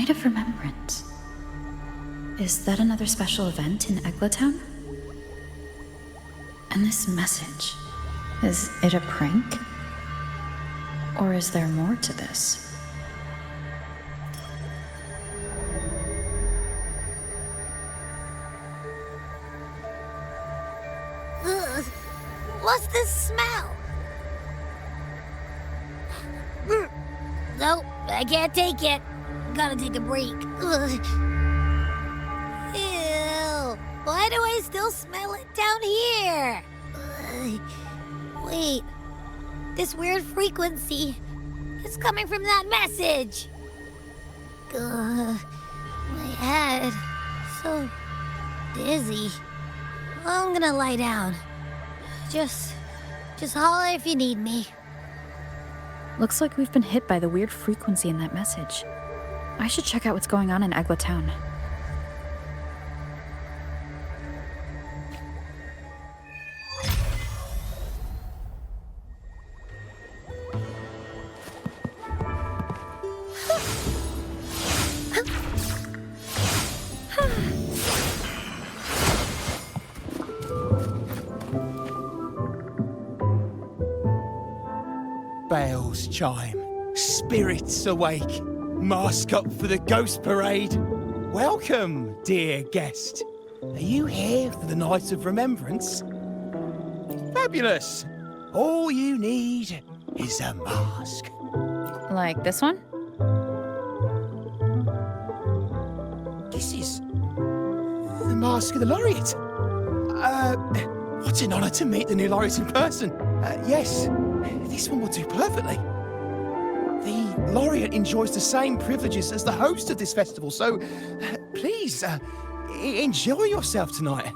Night of Remembrance. Is that another special event in Eglatown? And this message, is it a prank? Or is there more to this? Ugh. What's this smell? Nope, I can't take it. Gotta take a break. Ugh. Ew. Why do I still smell it down here? Ugh. Wait. This weird frequency. It's coming from that message. Ugh. My head. So dizzy. I'm gonna lie down. Just holler if you need me. Looks like we've been hit by the weird frequency in that message. I should check out what's going on in Eglatown. Bells chime, spirits awake, mask up for the ghost parade. Welcome, dear guest. Are you here for the Night of Remembrance? Fabulous! All you need is a mask. Like this one? This is the mask of the laureate. What an honour to meet the new laureate in person. Yes, this one will do perfectly. The laureate enjoys the same privileges as the host of this festival, so please, enjoy yourself tonight.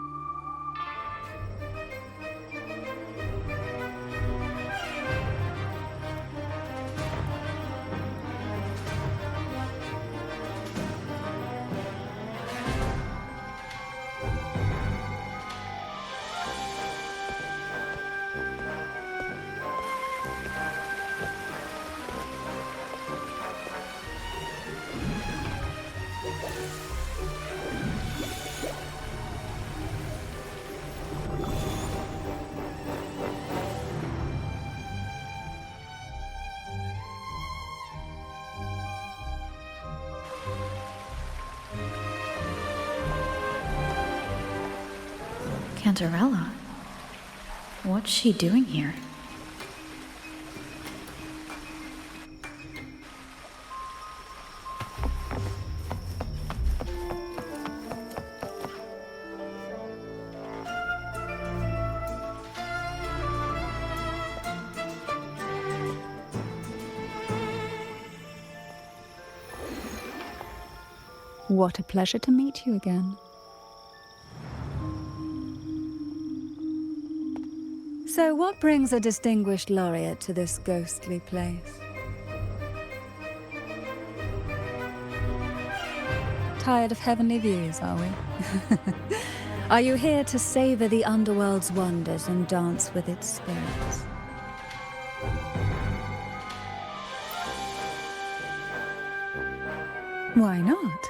Cantarella? What's she doing here? What a pleasure to meet you again. So what brings a distinguished laureate to this ghostly place? Tired of heavenly views, are we? Are you here to savor the underworld's wonders and dance with its spirits? Why not?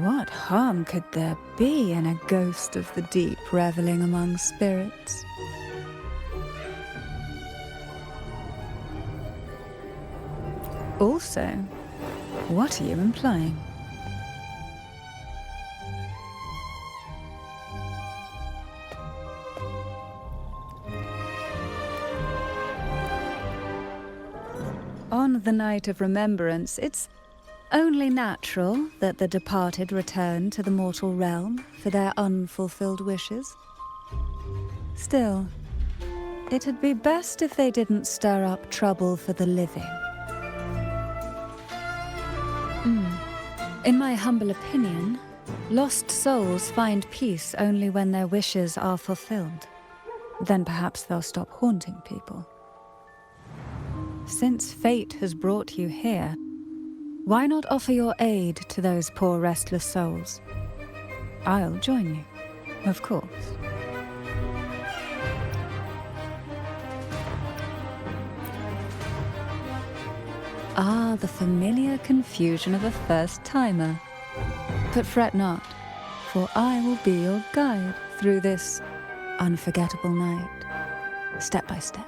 What harm could there be in a ghost of the deep reveling among spirits? Also, what are you implying? On the Night of Remembrance, it's only natural that the departed return to the mortal realm for their unfulfilled wishes. Still, it'd be best if they didn't stir up trouble for the living. In my humble opinion, lost souls find peace only when their wishes are fulfilled. Then perhaps they'll stop haunting people. Since fate has brought you here, why not offer your aid to those poor restless souls? I'll join you, of course. The familiar confusion of a first-timer. But fret not, for I will be your guide through this unforgettable night, step by step.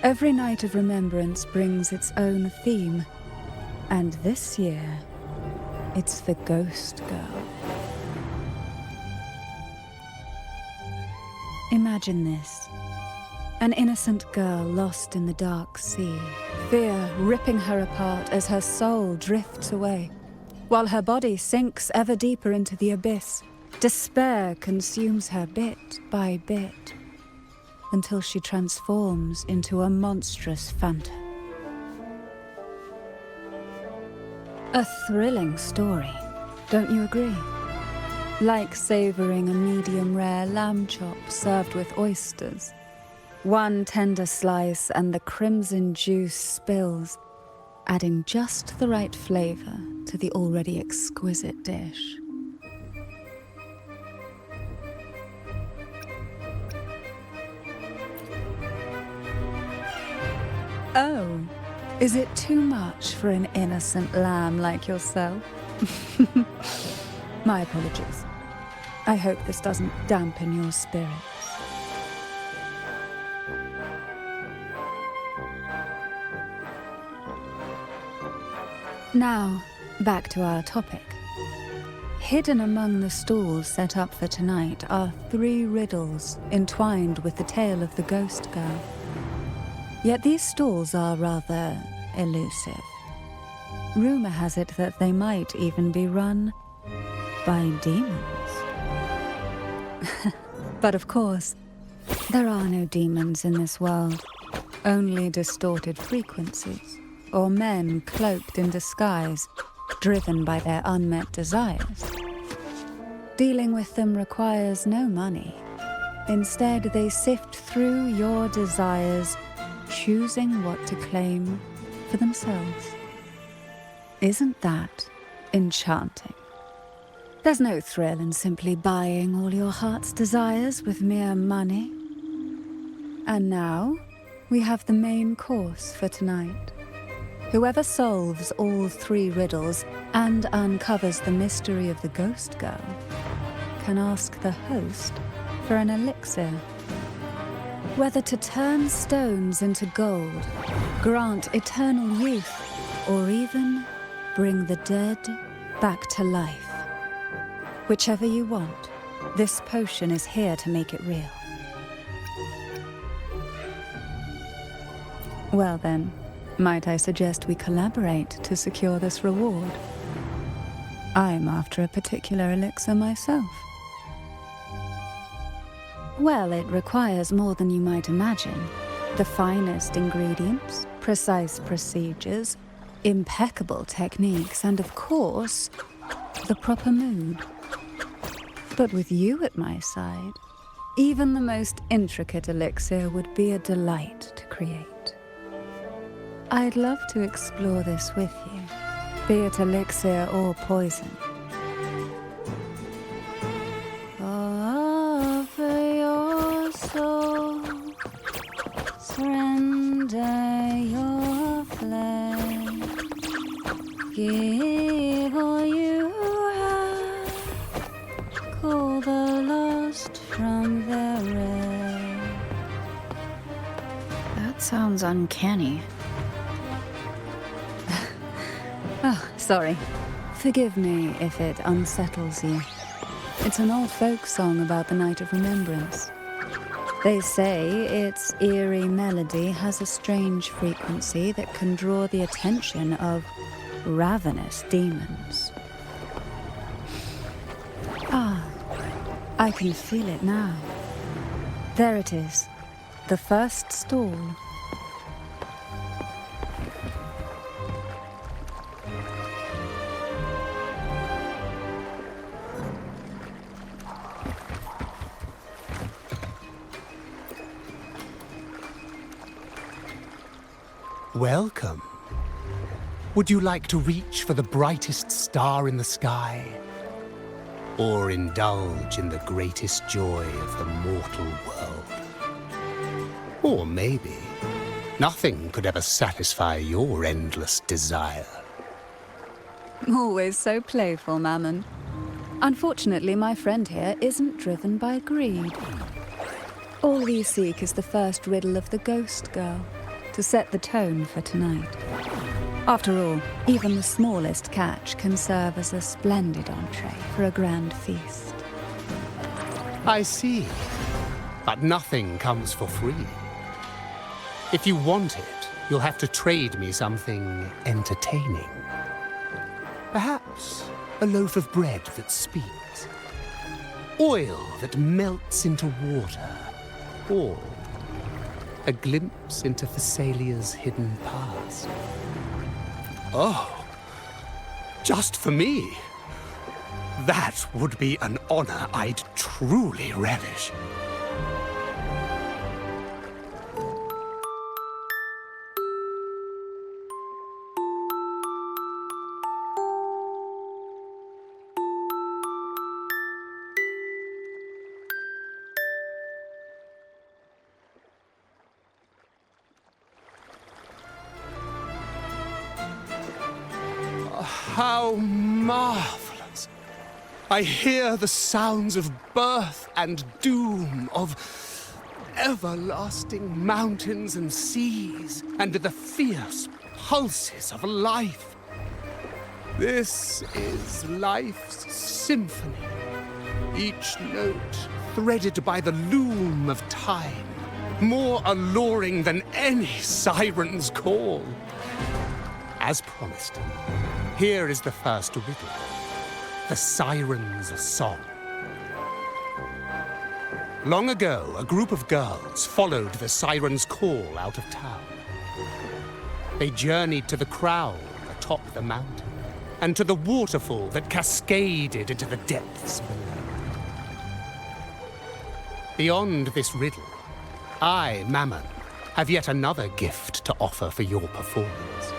Every night of remembrance brings its own theme, and this year, it's the Ghost Girl. Imagine this. An innocent girl lost in the dark sea, fear ripping her apart as her soul drifts away, while her body sinks ever deeper into the abyss. Despair consumes her bit by bit, until she transforms into a monstrous phantom. A thrilling story, don't you agree? Like savoring a medium-rare lamb chop served with oysters. One tender slice and the crimson juice spills, adding just the right flavor to the already exquisite dish. Oh, is it too much for an innocent lamb like yourself? My apologies. I hope this doesn't dampen your spirits. Now, back to our topic. Hidden among the stalls set up for tonight are 3 riddles entwined with the tale of the Ghost Girl. Yet these stalls are rather elusive. Rumor has it that they might even be run by demons. But of course, there are no demons in this world, only distorted frequencies, or men cloaked in disguise, driven by their unmet desires. Dealing with them requires no money. Instead, they sift through your desires, choosing what to claim for themselves. Isn't that enchanting? There's no thrill in simply buying all your heart's desires with mere money. And now, we have the main course for tonight. Whoever solves all 3 riddles and uncovers the mystery of the Ghost Girl can ask the host for an elixir. Whether to turn stones into gold, grant eternal youth, or even bring the dead back to life. Whichever you want, this potion is here to make it real. Well then, might I suggest we collaborate to secure this reward? I'm after a particular elixir myself. Well, it requires more than you might imagine. The finest ingredients, precise procedures, impeccable techniques, and of course, the proper mood. But with you at my side, even the most intricate elixir would be a delight to create. I'd love to explore this with you, be it elixir or poison. Offer your soul, surrender your flesh, give all you have, call the lost from their rest. That sounds uncanny. Oh, sorry. Forgive me if it unsettles you. It's an old folk song about the Night of Remembrance. They say its eerie melody has a strange frequency that can draw the attention of ravenous demons. I can feel it now. There it is, the first stall. Welcome. Would you like to reach for the brightest star in the sky? Or indulge in the greatest joy of the mortal world? Or maybe Nothing could ever satisfy your endless desire. Always so playful, Mammon. Unfortunately, my friend here isn't driven by greed. All we seek is the first riddle of the Ghost Girl, to set the tone for tonight. After all, even the smallest catch can serve as a splendid entree for a grand feast. I see. But nothing comes for free. If you want it, you'll have to trade me something entertaining. Perhaps a loaf of bread that speaks. Oil that melts into water. Or a glimpse into Thessalia's hidden past. Oh, just for me. That would be an honor I'd truly relish. How marvelous! I hear the sounds of birth and doom, of everlasting mountains and seas, and the fierce pulses of life. This is life's symphony, each note threaded by the loom of time, more alluring than any siren's call. As promised, here is the first riddle, the Siren's Song. Long ago, a group of girls followed the siren's call out of town. They journeyed to the crown atop the mountain, and to the waterfall that cascaded into the depths below. Beyond this riddle, I, Mammon, have yet another gift to offer for your performance.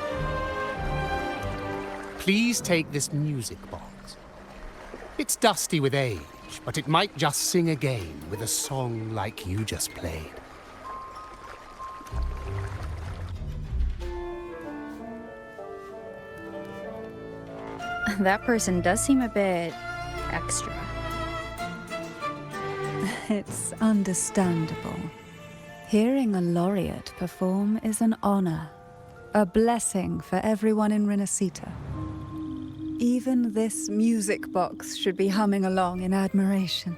Please take this music box. It's dusty with age, but it might just sing again with a song like you just played. That person does seem a bit extra. It's understandable. Hearing a laureate perform is an honor, a blessing for everyone in Renacita. Even this music box should be humming along in admiration.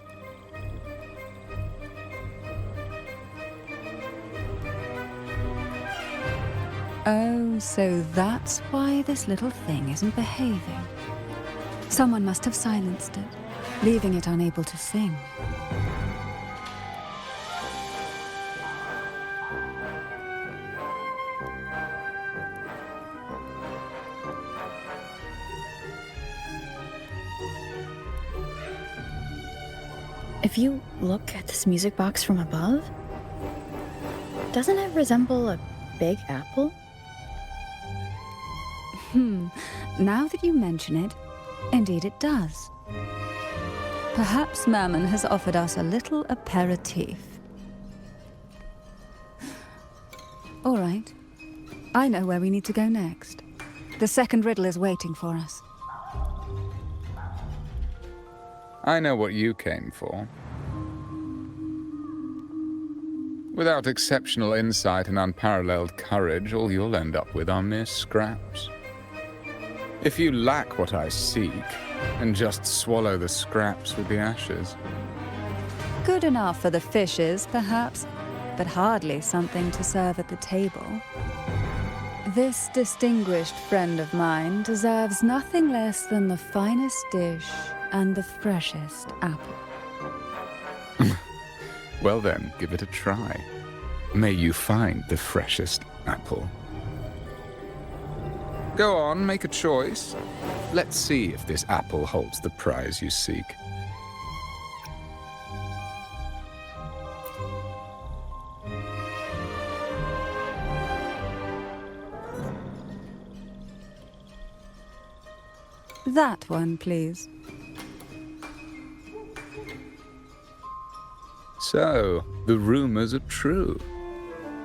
Oh, so that's why this little thing isn't behaving. Someone must have silenced it, leaving it unable to sing. If you look at this music box from above, doesn't it resemble a big apple? Now that you mention it, indeed it does. Perhaps Mammon has offered us a little aperitif. All right. I know where we need to go next. The second riddle is waiting for us. I know what you came for. Without exceptional insight and unparalleled courage, all you'll end up with are mere scraps. If you lack what I seek, then just swallow the scraps with the ashes. Good enough for the fishes, perhaps, but hardly something to serve at the table. This distinguished friend of mine deserves nothing less than the finest dish and the freshest apple. Well then, give it a try. May you find the freshest apple. Go on, make a choice. Let's see if this apple holds the prize you seek. That one, please. So, the rumors are true.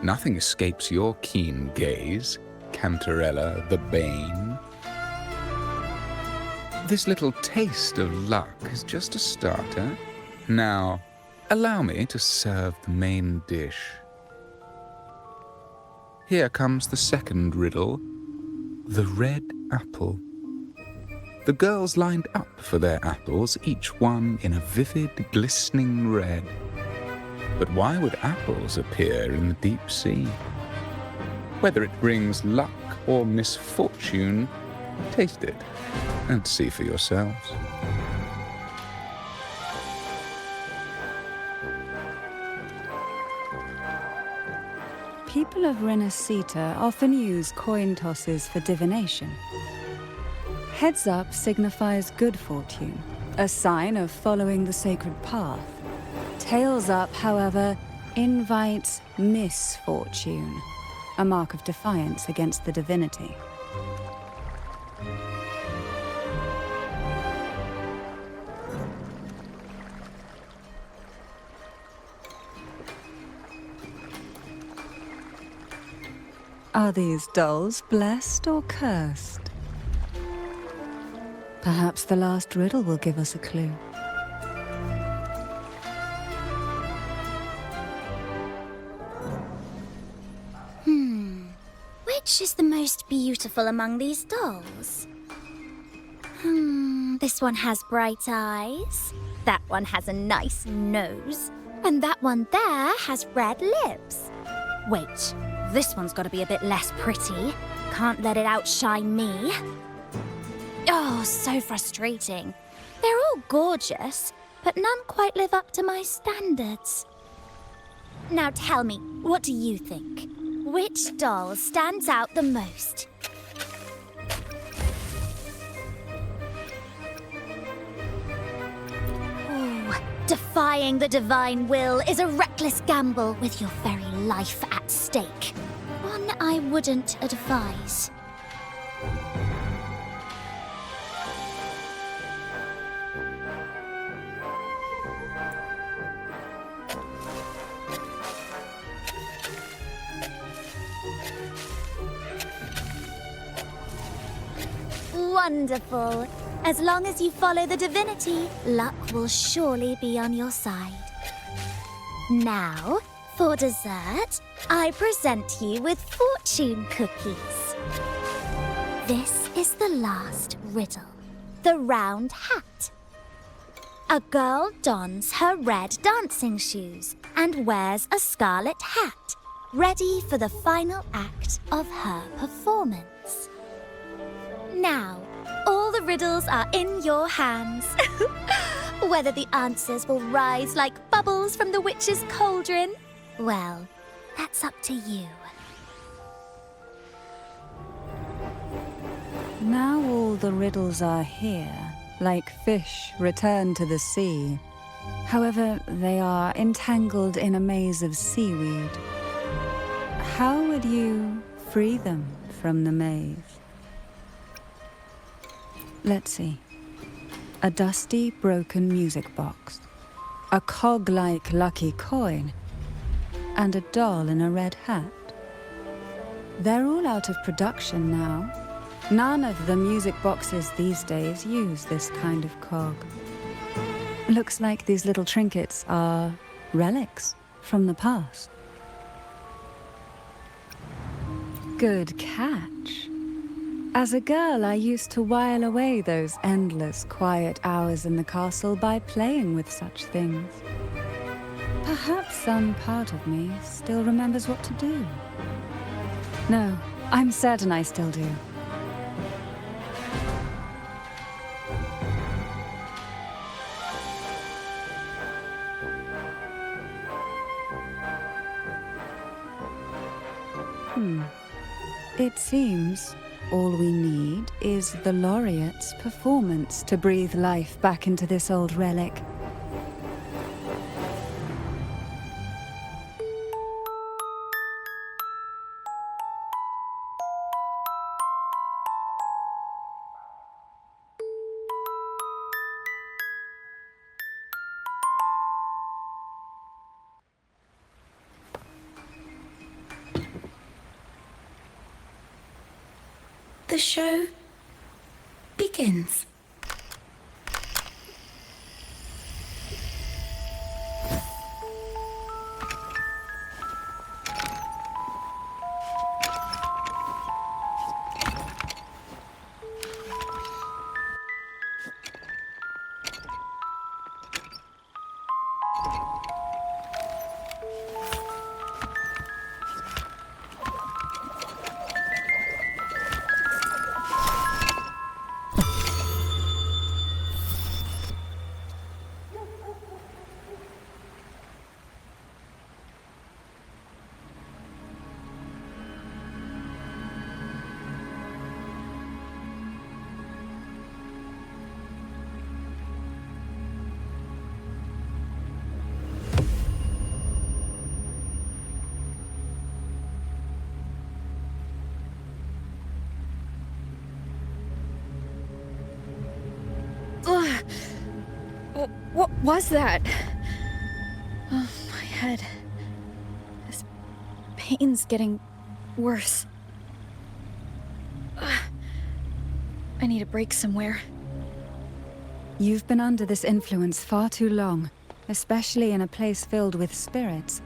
Nothing escapes your keen gaze, Cantarella the Bane. This little taste of luck is just a starter. Now, allow me to serve the main dish. Here comes the second riddle, the red apple. The girls lined up for their apples, each one in a vivid, glistening red. But why would apples appear in the deep sea? Whether it brings luck or misfortune, taste it and see for yourselves. People of Renacita often use coin tosses for divination. Heads up signifies good fortune, a sign of following the sacred path. Tails up, however, invites misfortune, a mark of defiance against the divinity. Are these dolls blessed or cursed? Perhaps the last riddle will give us a clue. Which is the most beautiful among these dolls? This one has bright eyes. That one has a nice nose. And that one there has red lips. Wait, this one's got to be a bit less pretty. Can't let it outshine me. Oh, so frustrating. They're all gorgeous, but none quite live up to my standards. Now tell me, what do you think? Which doll stands out the most? Ooh, defying the divine will is a reckless gamble with your very life at stake. One I wouldn't advise. Wonderful. As long as you follow the divinity, luck will surely be on your side. Now, for dessert, I present you with fortune cookies. This is the last riddle. The round hat. A girl dons her red dancing shoes and wears a scarlet hat, ready for the final act of her performance. Now, all the riddles are in your hands. Whether the answers will rise like bubbles from the witch's cauldron, well, that's up to you. Now all the riddles are here, like fish returned to the sea. However, they are entangled in a maze of seaweed. How would you free them from the maze? Let's see. A dusty, broken music box, a cog-like lucky coin, and a doll in a red hat. They're all out of production now. None of the music boxes these days use this kind of cog. Looks like these little trinkets are relics from the past. Good catch. As a girl, I used to while away those endless, quiet hours in the castle by playing with such things. Perhaps some part of me still remembers what to do. No, I'm certain I still do. It seems all we need is the laureate's performance to breathe life back into this old relic. the show begins. What was that? Oh, my head. This pain's getting worse. I need a break somewhere. You've been under this influence far too long, especially in a place filled with spirits.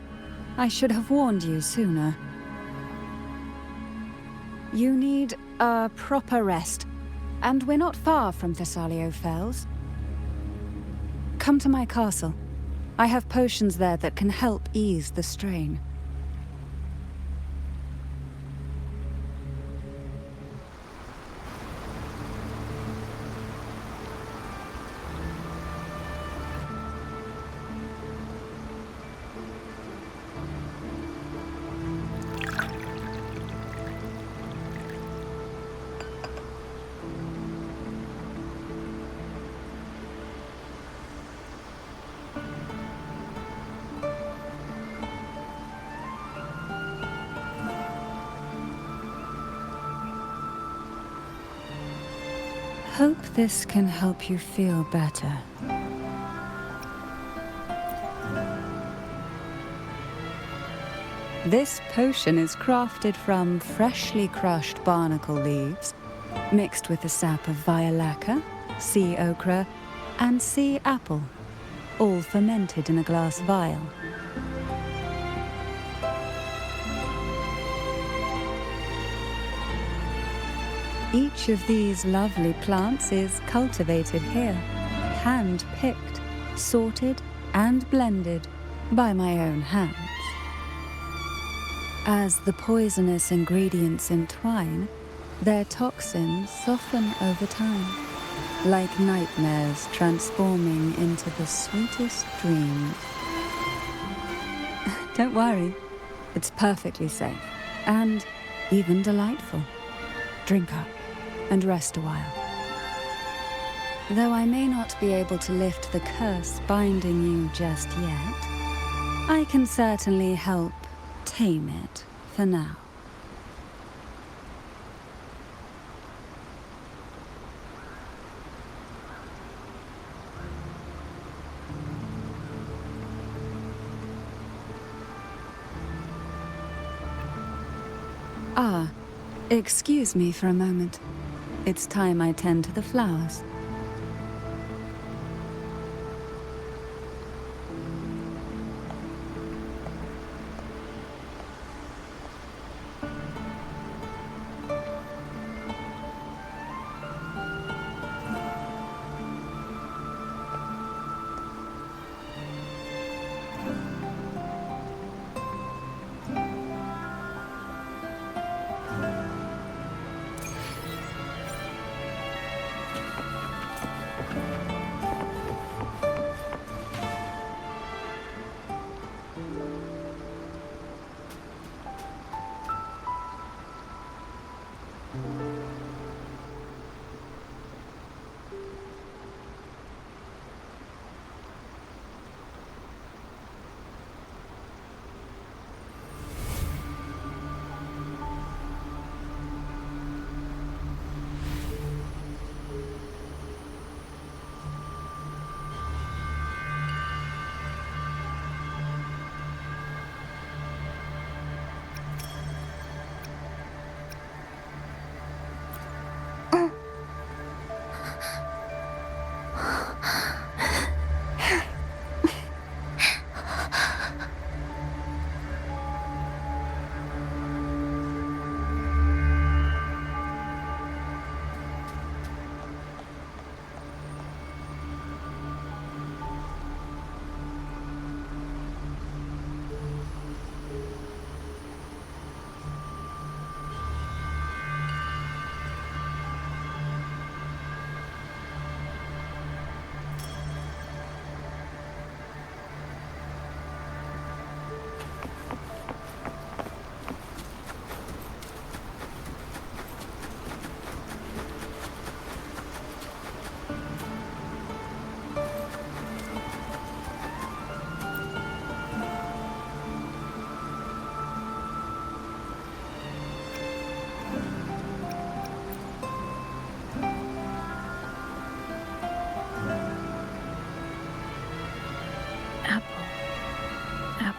I should have warned you sooner. You need a proper rest, and we're not far from Thessalio Fells. Come to my castle. I have potions there that can help ease the strain. Hope this can help you feel better. This potion is crafted from freshly crushed barnacle leaves, mixed with the sap of violaca, sea ochre, and sea apple, all fermented in a glass vial. Each of these lovely plants is cultivated here, hand-picked, sorted, and blended by my own hands. As the poisonous ingredients entwine, their toxins soften over time, like nightmares transforming into the sweetest dreams. Don't worry, it's perfectly safe, and even delightful. Drink up and rest a while. Though I may not be able to lift the curse binding you just yet, I can certainly help tame it for now. Ah, excuse me for a moment. It's time I tend to the flowers.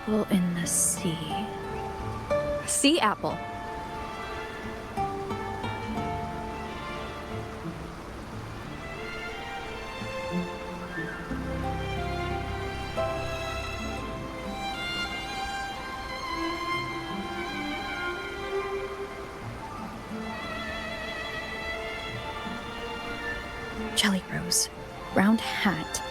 apple in the sea. Sea apple. Jelly rose. Round hat.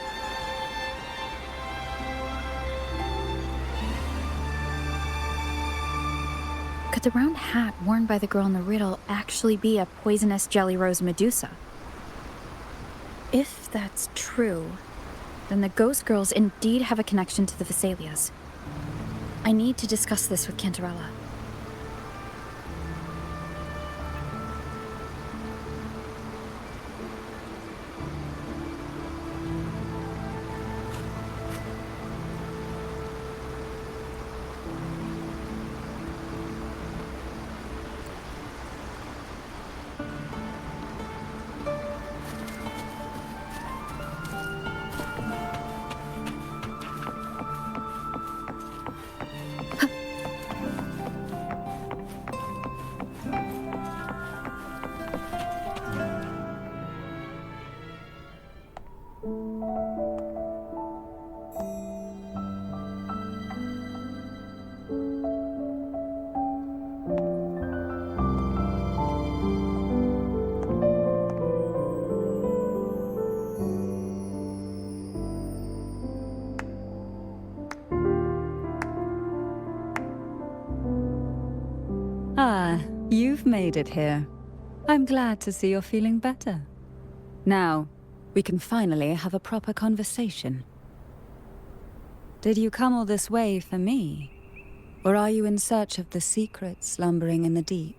Could the round hat worn by the girl in the riddle actually be a poisonous jelly rose Medusa? If that's true, then the ghost girls indeed have a connection to the Vesalias. I need to discuss this with Cantarella. Ah, you've made it here. I'm glad to see you're feeling better. Now, we can finally have a proper conversation. Did you come all this way for me? Or are you in search of the secret slumbering in the deep?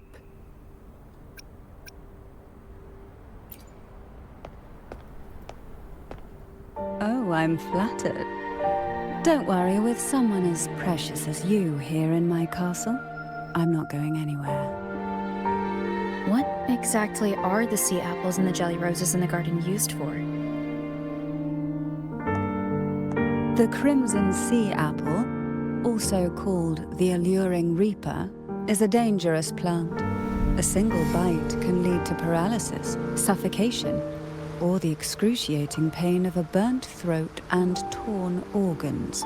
Oh, I'm flattered. Don't worry, with someone as precious as you here in my castle, I'm not going anywhere. What exactly are the sea apples and the jelly roses in the garden used for? The crimson sea apple, also called the alluring reaper, is a dangerous plant. A single bite can lead to paralysis, suffocation, or the excruciating pain of a burnt throat and torn organs,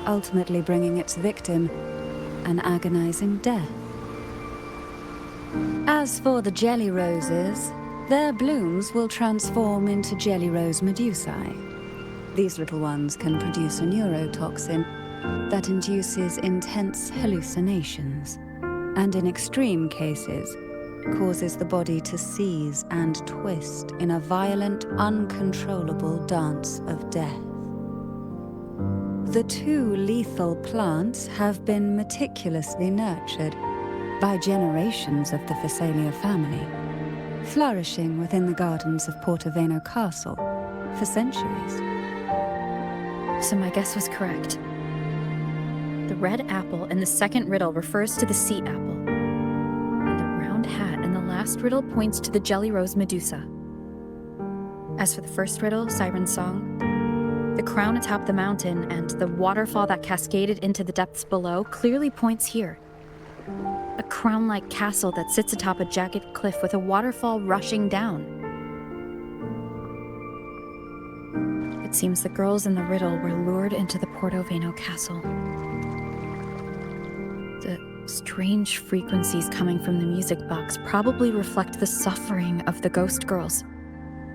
ultimately bringing its victim an agonizing death. As for the jelly roses, their blooms will transform into jelly rose medusae. These little ones can produce a neurotoxin that induces intense hallucinations, and in extreme cases, causes the body to seize and twist in a violent, uncontrollable dance of death. The two lethal plants have been meticulously nurtured by generations of the Phasalia family, flourishing within the gardens of Portoveno Castle for centuries. So my guess was correct. The red apple in the second riddle refers to the sea apple, and the round hat in the last riddle points to the jelly rose Medusa. As for the first riddle, Siren's Song, the crown atop the mountain and the waterfall that cascaded into the depths below clearly points here. A crown-like castle that sits atop a jagged cliff with a waterfall rushing down. It seems the girls in the riddle were lured into the Portoveno castle. The strange frequencies coming from the music box probably reflect the suffering of the ghost girls,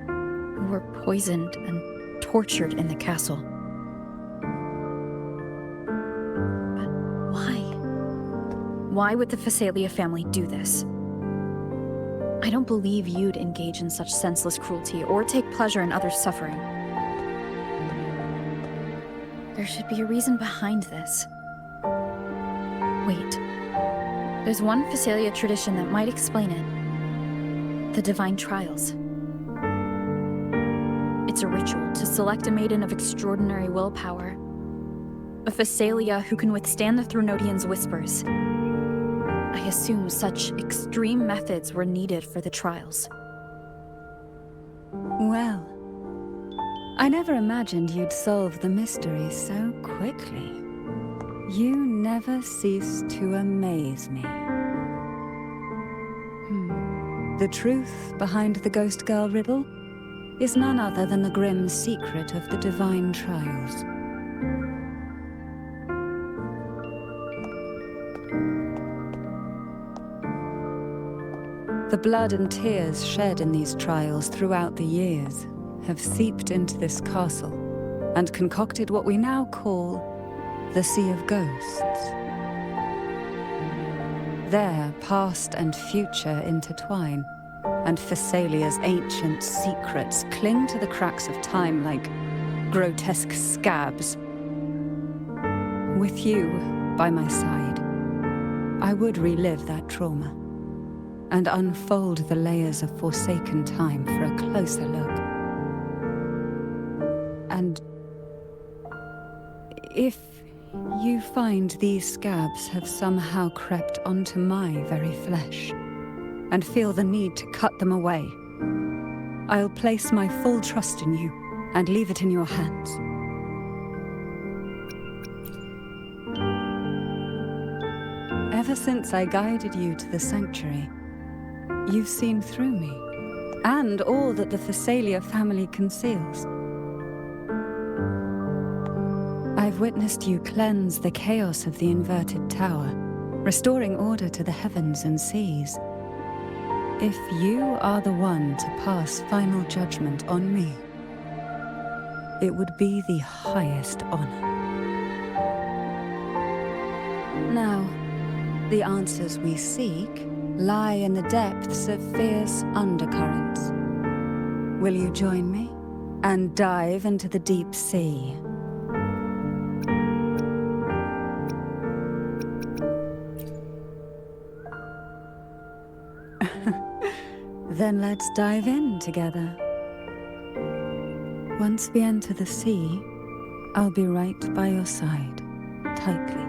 who were poisoned and tortured in the castle. But why? Why would the Phasalia family do this? I don't believe you'd engage in such senseless cruelty or take pleasure in others' suffering. There should be a reason behind this. Wait. There's one Phasalia tradition that might explain it. The Divine Trials. It's a ritual to select a maiden of extraordinary willpower. A Phasalia who can withstand the Thronodians' whispers. I assume such extreme methods were needed for the trials. Well, I never imagined you'd solve the mystery so quickly. You never cease to amaze me. The truth behind the Ghost Girl riddle is none other than the grim secret of the divine trials. The blood and tears shed in these trials throughout the years have seeped into this castle and concocted what we now call the Sea of Ghosts. There, past and future intertwine, and Thessalia's ancient secrets cling to the cracks of time like grotesque scabs. With you by my side, I would relive that trauma and unfold the layers of forsaken time for a closer look. And if you find these scabs have somehow crept onto my very flesh and feel the need to cut them away, I'll place my full trust in you and leave it in your hands. Ever since I guided you to the sanctuary, you've seen through me, and all that the Thessalia family conceals. I've witnessed you cleanse the chaos of the inverted tower, restoring order to the heavens and seas. If you are the one to pass final judgment on me, it would be the highest honor. Now, the answers we seek lie in the depths of fierce undercurrents. Will you join me and dive into the deep sea? Then let's dive in together. Once we enter the sea, I'll be right by your side, tightly.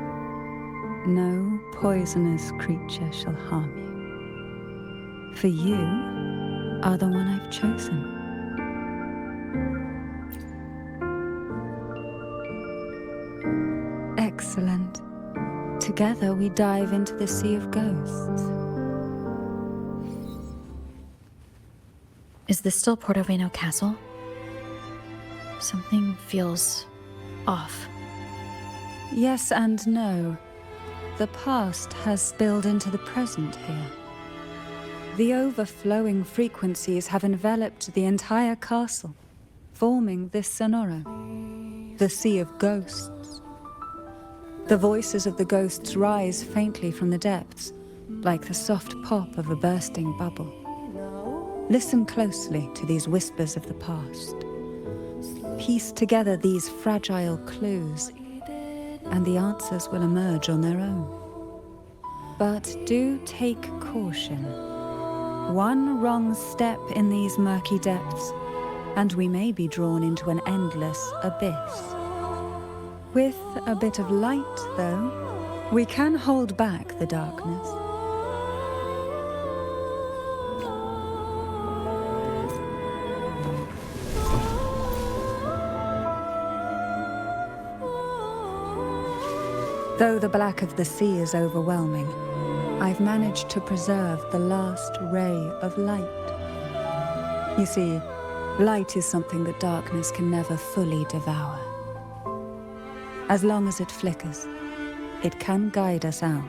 No poisonous creature shall harm you. For you are the one I've chosen. Excellent. Together we dive into the Sea of Ghosts. Is this still Portoveno Castle? Something feels off. Yes and no. The past has spilled into the present here. The overflowing frequencies have enveloped the entire castle, forming this sonoro, the Sea of Ghosts. The voices of the ghosts rise faintly from the depths, like the soft pop of a bursting bubble. Listen closely to these whispers of the past. Piece together these fragile clues, and the answers will emerge on their own. But do take caution. One wrong step in these murky depths, and we may be drawn into an endless abyss. With a bit of light, though, we can hold back the darkness. Though the black of the sea is overwhelming, I've managed to preserve the last ray of light. You see, light is something that darkness can never fully devour. As long as it flickers, it can guide us out.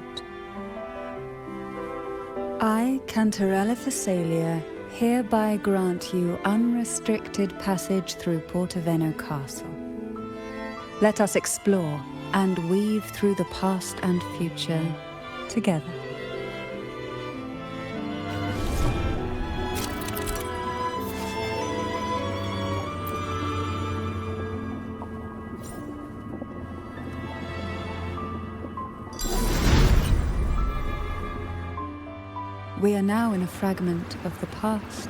I, Cantarella Thessalia, hereby grant you unrestricted passage through Portoveno Castle. Let us explore and weave through the past and future together. We are now in a fragment of the past.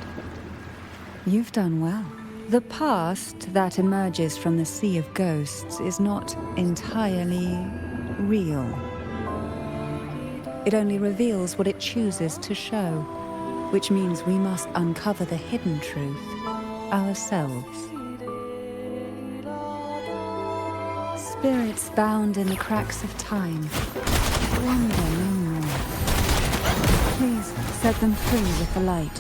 You've done well. The past that emerges from the Sea of Ghosts is not entirely real. It only reveals what it chooses to show, which means we must uncover the hidden truth ourselves. Spirits bound in the cracks of time wander no more. Please set them free with the light.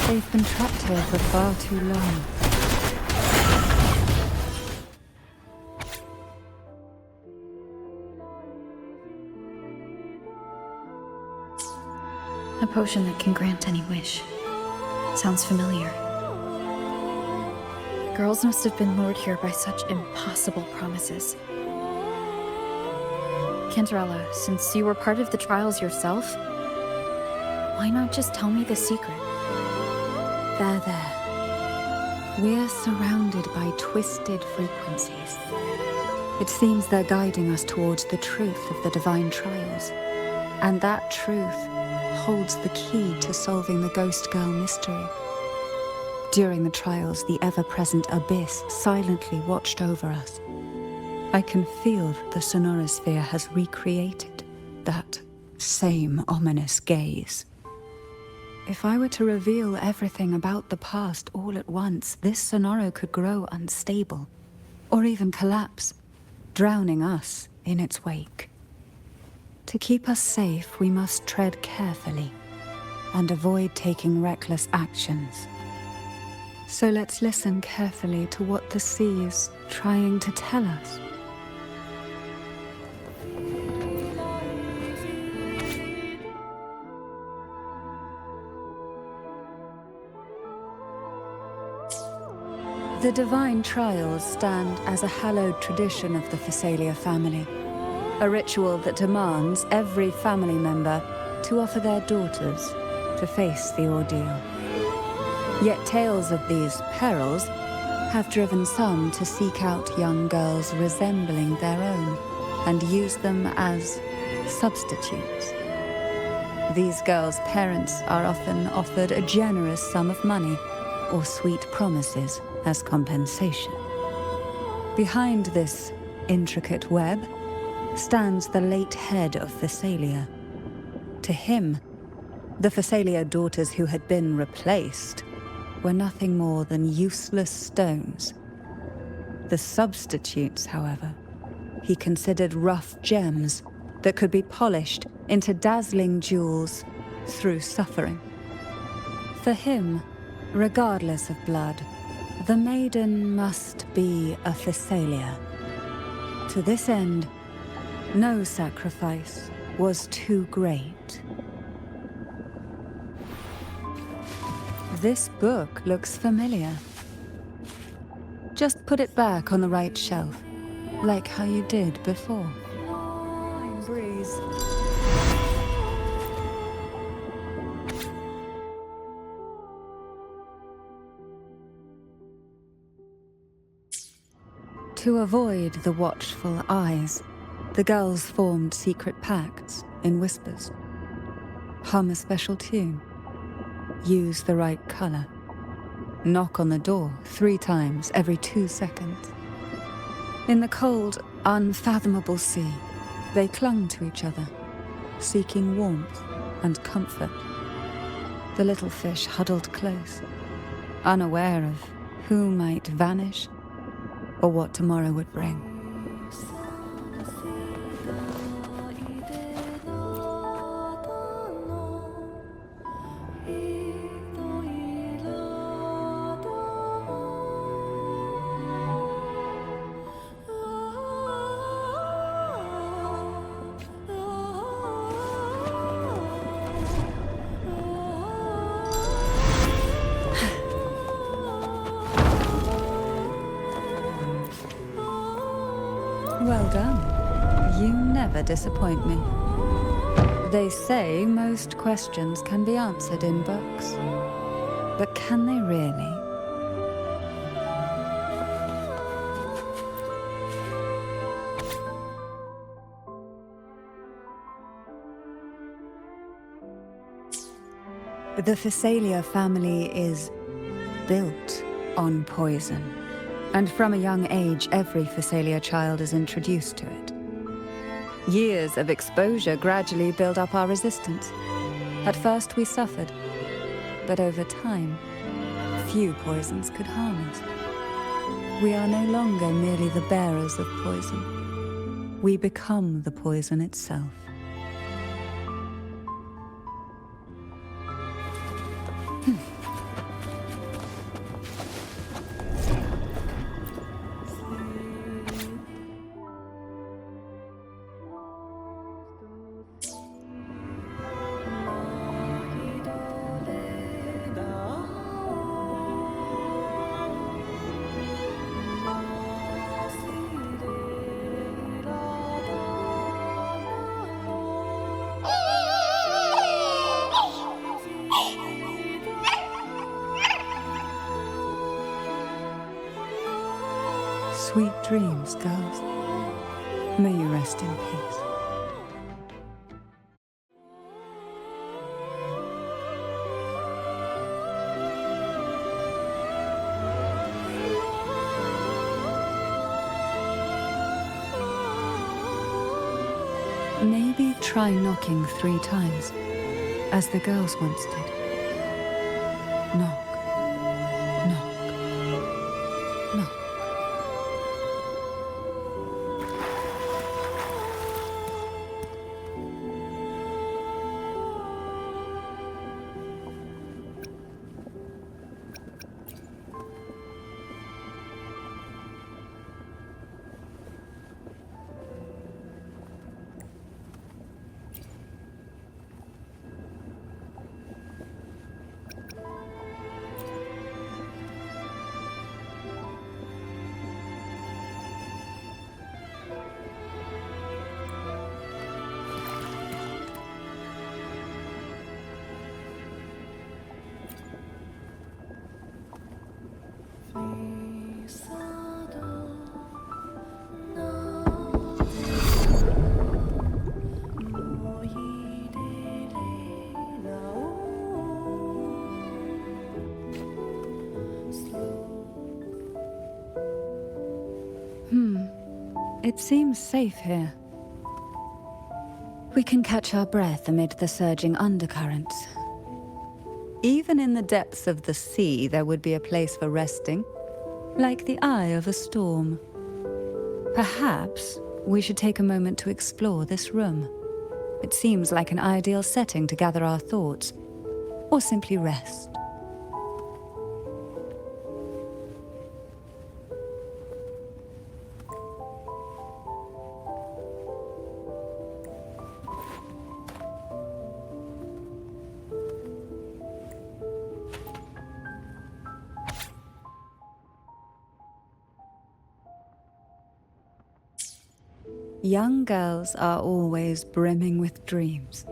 They've been trapped here for far too long. A potion that can grant any wish. Sounds familiar. Girls must have been lured here by such impossible promises. Cantarella, since you were part of the trials yourself, why not just tell me the secret? There. We're surrounded by twisted frequencies. It seems they're guiding us towards the truth of the divine trials. And that truth holds the key to solving the Ghost Girl mystery. During the trials, the ever-present abyss silently watched over us. I can feel that the sonorosphere has recreated that same ominous gaze. If I were to reveal everything about the past all at once, this sonoro could grow unstable, or even collapse, drowning us in its wake. To keep us safe, we must tread carefully and avoid taking reckless actions. So let's listen carefully to what the sea is trying to tell us. The divine trials stand as a hallowed tradition of the Phasalia family, a ritual that demands every family member to offer their daughters to face the ordeal. Yet tales of these perils have driven some to seek out young girls resembling their own and use them as substitutes. These girls' parents are often offered a generous sum of money or sweet promises as compensation. Behind this intricate web stands the late head of Phasalia. To him, the Phasalia daughters who had been replaced were nothing more than useless stones. The substitutes, however, he considered rough gems that could be polished into dazzling jewels through suffering. For him, regardless of blood, the maiden must be a Phasalia. To this end, no sacrifice was too great. This book looks familiar. Just put it back on the right shelf, like how you did before. Breeze. To avoid the watchful eyes, the girls formed secret pacts in whispers. Hum a special tune. Use the right color. Knock on the door 3 times every 2 seconds. In the cold, unfathomable sea, they clung to each other, seeking warmth and comfort. The little fish huddled close, unaware of who might vanish or what tomorrow would bring. Well done. You never disappoint me. They say most questions can be answered in books. But can they really? The Phasalia family is built on poison. And from a young age, every Phasalia child is introduced to it. Years of exposure gradually build up our resistance. At first we suffered, but over time, few poisons could harm us. We are no longer merely the bearers of poison. We become the poison itself. Sweet dreams, girls. May you rest in peace. Maybe try knocking 3 times, as the girls once did. Knock, knock, knock. It seems safe here. We can catch our breath amid the surging undercurrents. Even in the depths of the sea, there would be a place for resting, like the eye of a storm. Perhaps we should take a moment to explore this room. It seems like an ideal setting to gather our thoughts, or simply rest. Young girls are always brimming with dreams.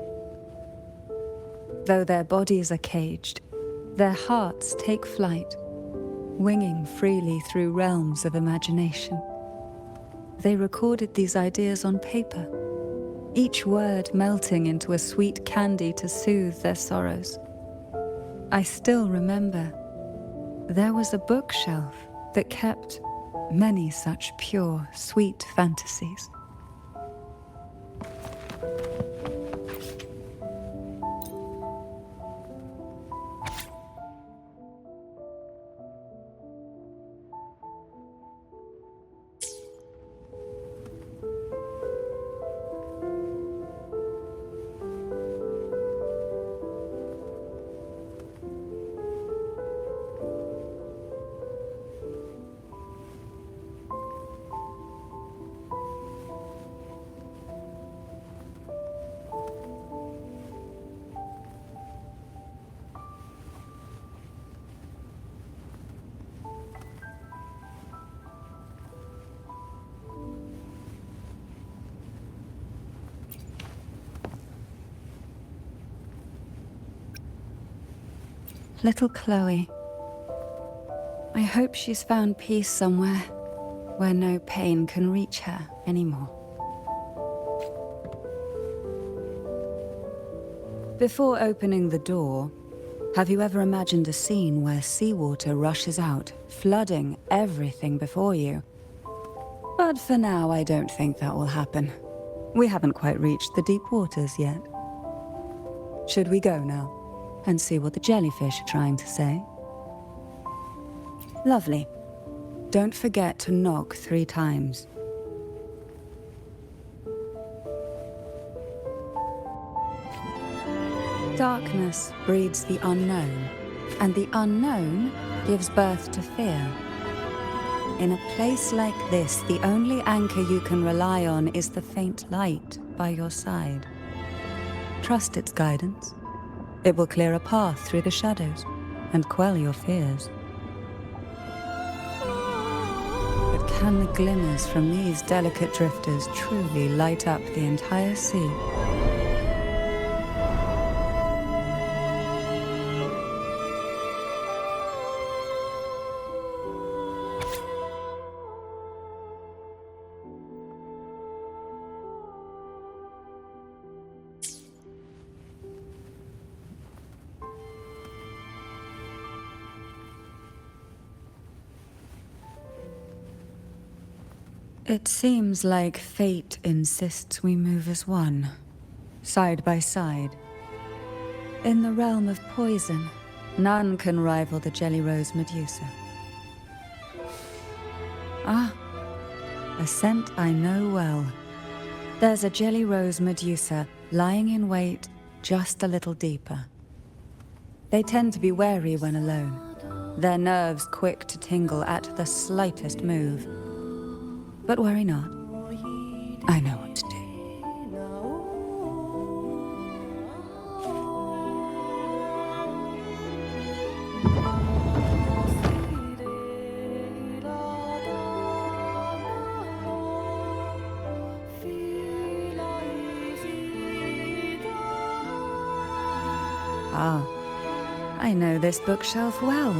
Though their bodies are caged, their hearts take flight, winging freely through realms of imagination. They recorded these ideas on paper, each word melting into a sweet candy to soothe their sorrows. I still remember there was a bookshelf that kept many such pure, sweet fantasies. Little Chloe. I hope she's found peace somewhere where no pain can reach her anymore. Before opening the door, have you ever imagined a scene where seawater rushes out, flooding everything before you? But for now, I don't think that will happen. We haven't quite reached the deep waters yet. Should we go now and see what the jellyfish are trying to say? Lovely. don't forget to knock 3 times. Darkness breeds the unknown, and the unknown gives birth to fear. In a place like this, the only anchor you can rely on is the faint light by your side. Trust its guidance. It will clear a path through the shadows and quell your fears. But can the glimmers from these delicate drifters truly light up the entire sea? It seems like fate insists we move as one, side by side. In the realm of poison, none can rival the Jelly Rose Medusa. Ah, a scent I know well. There's a Jelly Rose Medusa lying in wait just a little deeper. They tend to be wary when alone, their nerves quick to tingle at the slightest move. But worry not. I know what to do. Ah, I know this bookshelf well.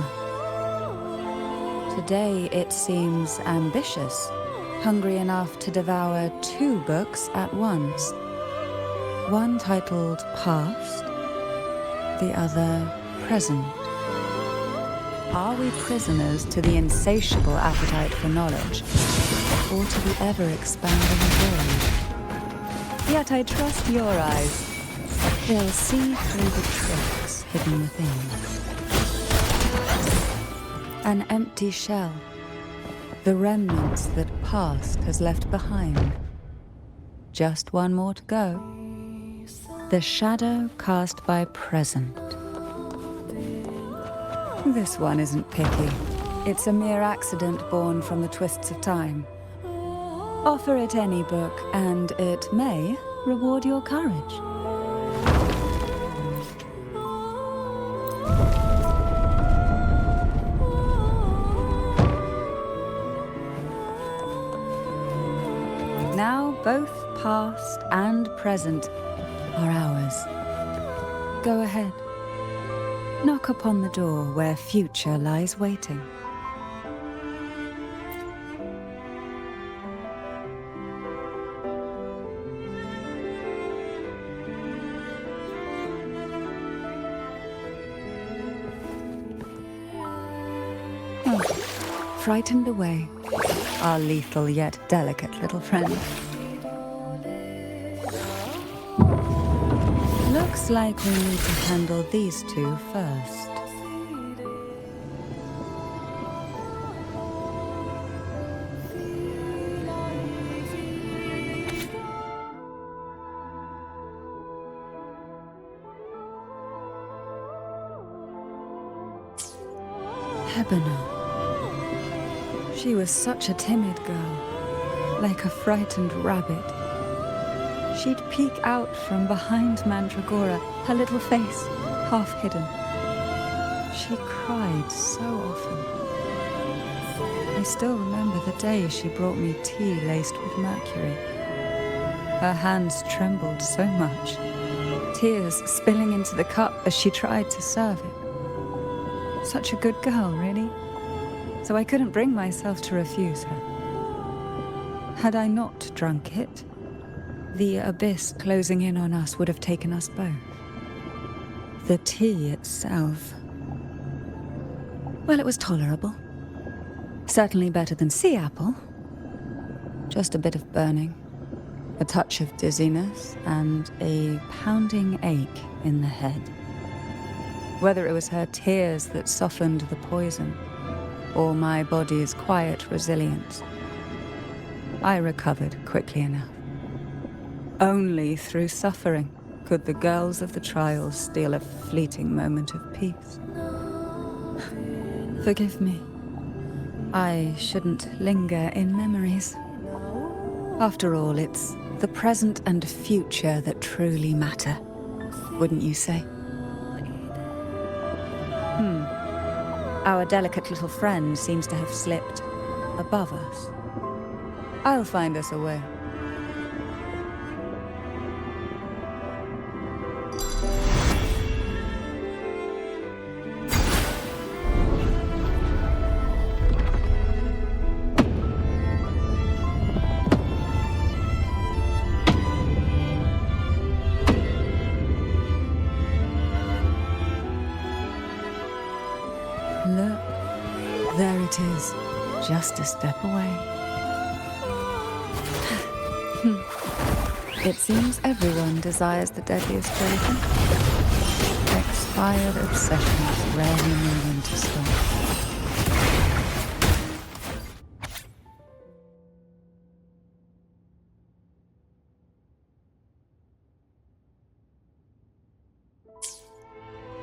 Today it seems ambitious. Hungry enough to devour 2 books at once. One titled Past, the other Present. Are we prisoners to the insatiable appetite for knowledge, or to the ever-expanding void? Yet I trust your eyes. They'll see through the tricks hidden within. An empty shell. The remnants that past has left behind. Just one more to go. The shadow cast by present. This one isn't picky. It's a mere accident born from the twists of time. Offer it any book, and it may reward your courage. Now both past and present are ours. Go ahead. Knock upon the door where future lies waiting. Oh, frightened away. Our lethal yet delicate little friend. Looks like we need to handle these 2 first. Hebena. She was such a timid girl, like a frightened rabbit. She'd peek out from behind Mandragora, her little face half hidden. She cried so often. I still remember the day she brought me tea laced with mercury. Her hands trembled so much, tears spilling into the cup as she tried to serve it. Such a good girl, really. So I couldn't bring myself to refuse her. Had I not drunk it, the abyss closing in on us would have taken us both. The tea itself, well, it was tolerable. Certainly better than sea apple. Just a bit of burning, a touch of dizziness, and a pounding ache in the head. Whether it was her tears that softened the poison, or my body's quiet resilience. I recovered quickly enough. Only through suffering could the girls of the trials steal a fleeting moment of peace. Forgive me. I shouldn't linger in memories. After all, it's the present and future that truly matter, wouldn't you say? Our delicate little friend seems to have slipped above us. I'll find us a way. Look, there it is, just a step away. It seems everyone desires the deadliest jellyfish. Expired obsessions rarely know when to stop.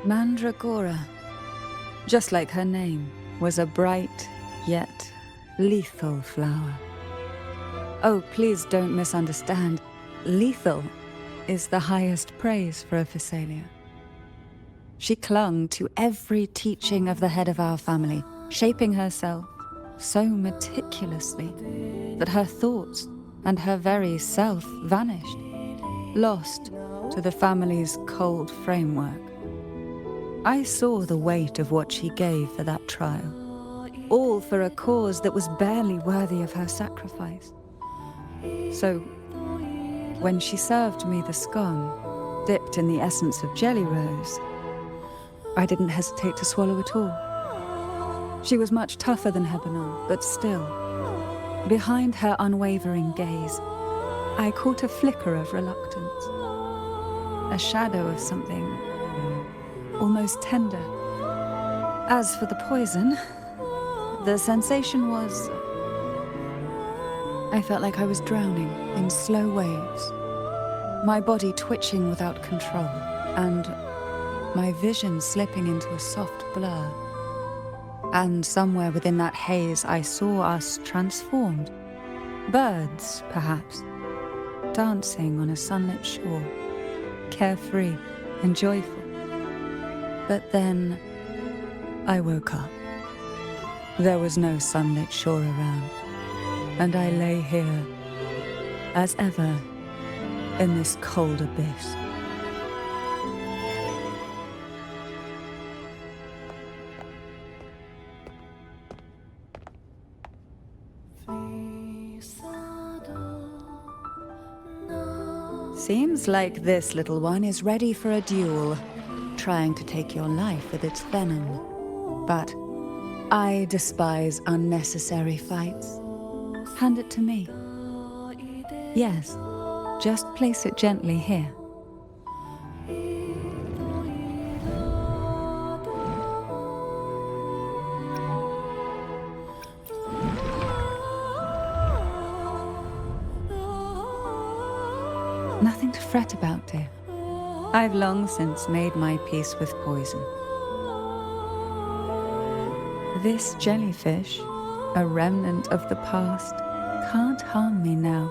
Mandragora, just like her name, was a bright, yet lethal flower. Oh, please don't misunderstand. Lethal is the highest praise for a Physalia. She clung to every teaching of the head of our family, shaping herself so meticulously that her thoughts and her very self vanished, lost to the family's cold framework. I saw the weight of what she gave for that trial, all for a cause that was barely worthy of her sacrifice. So, when she served me the scone, dipped in the essence of jelly rose, I didn't hesitate to swallow it all. She was much tougher than Hebanon, but still, behind her unwavering gaze, I caught a flicker of reluctance, a shadow of something almost tender. As for the poison, the sensation was... I felt like I was drowning in slow waves, my body twitching without control, and my vision slipping into a soft blur. And somewhere within that haze, I saw us transformed. Birds, perhaps, dancing on a sunlit shore, carefree and joyful. But then, I woke up. There was no sunlit shore around, and I lay here, as ever, in this cold abyss. Seems like this little one is ready for a duel, trying to take your life with its venom. But I despise unnecessary fights. Hand it to me. Yes, just place it gently here. Nothing to fret about, dear. I've long since made my peace with poison. This jellyfish, a remnant of the past, can't harm me now.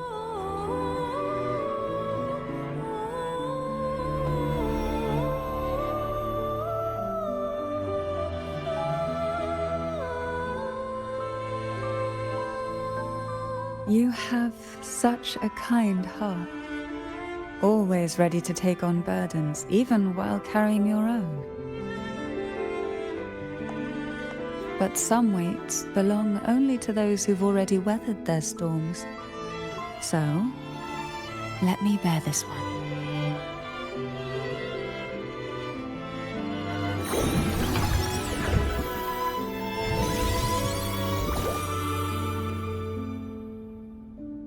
You have such a kind heart. Always ready to take on burdens, even while carrying your own. But some weights belong only to those who've already weathered their storms. So, let me bear this one.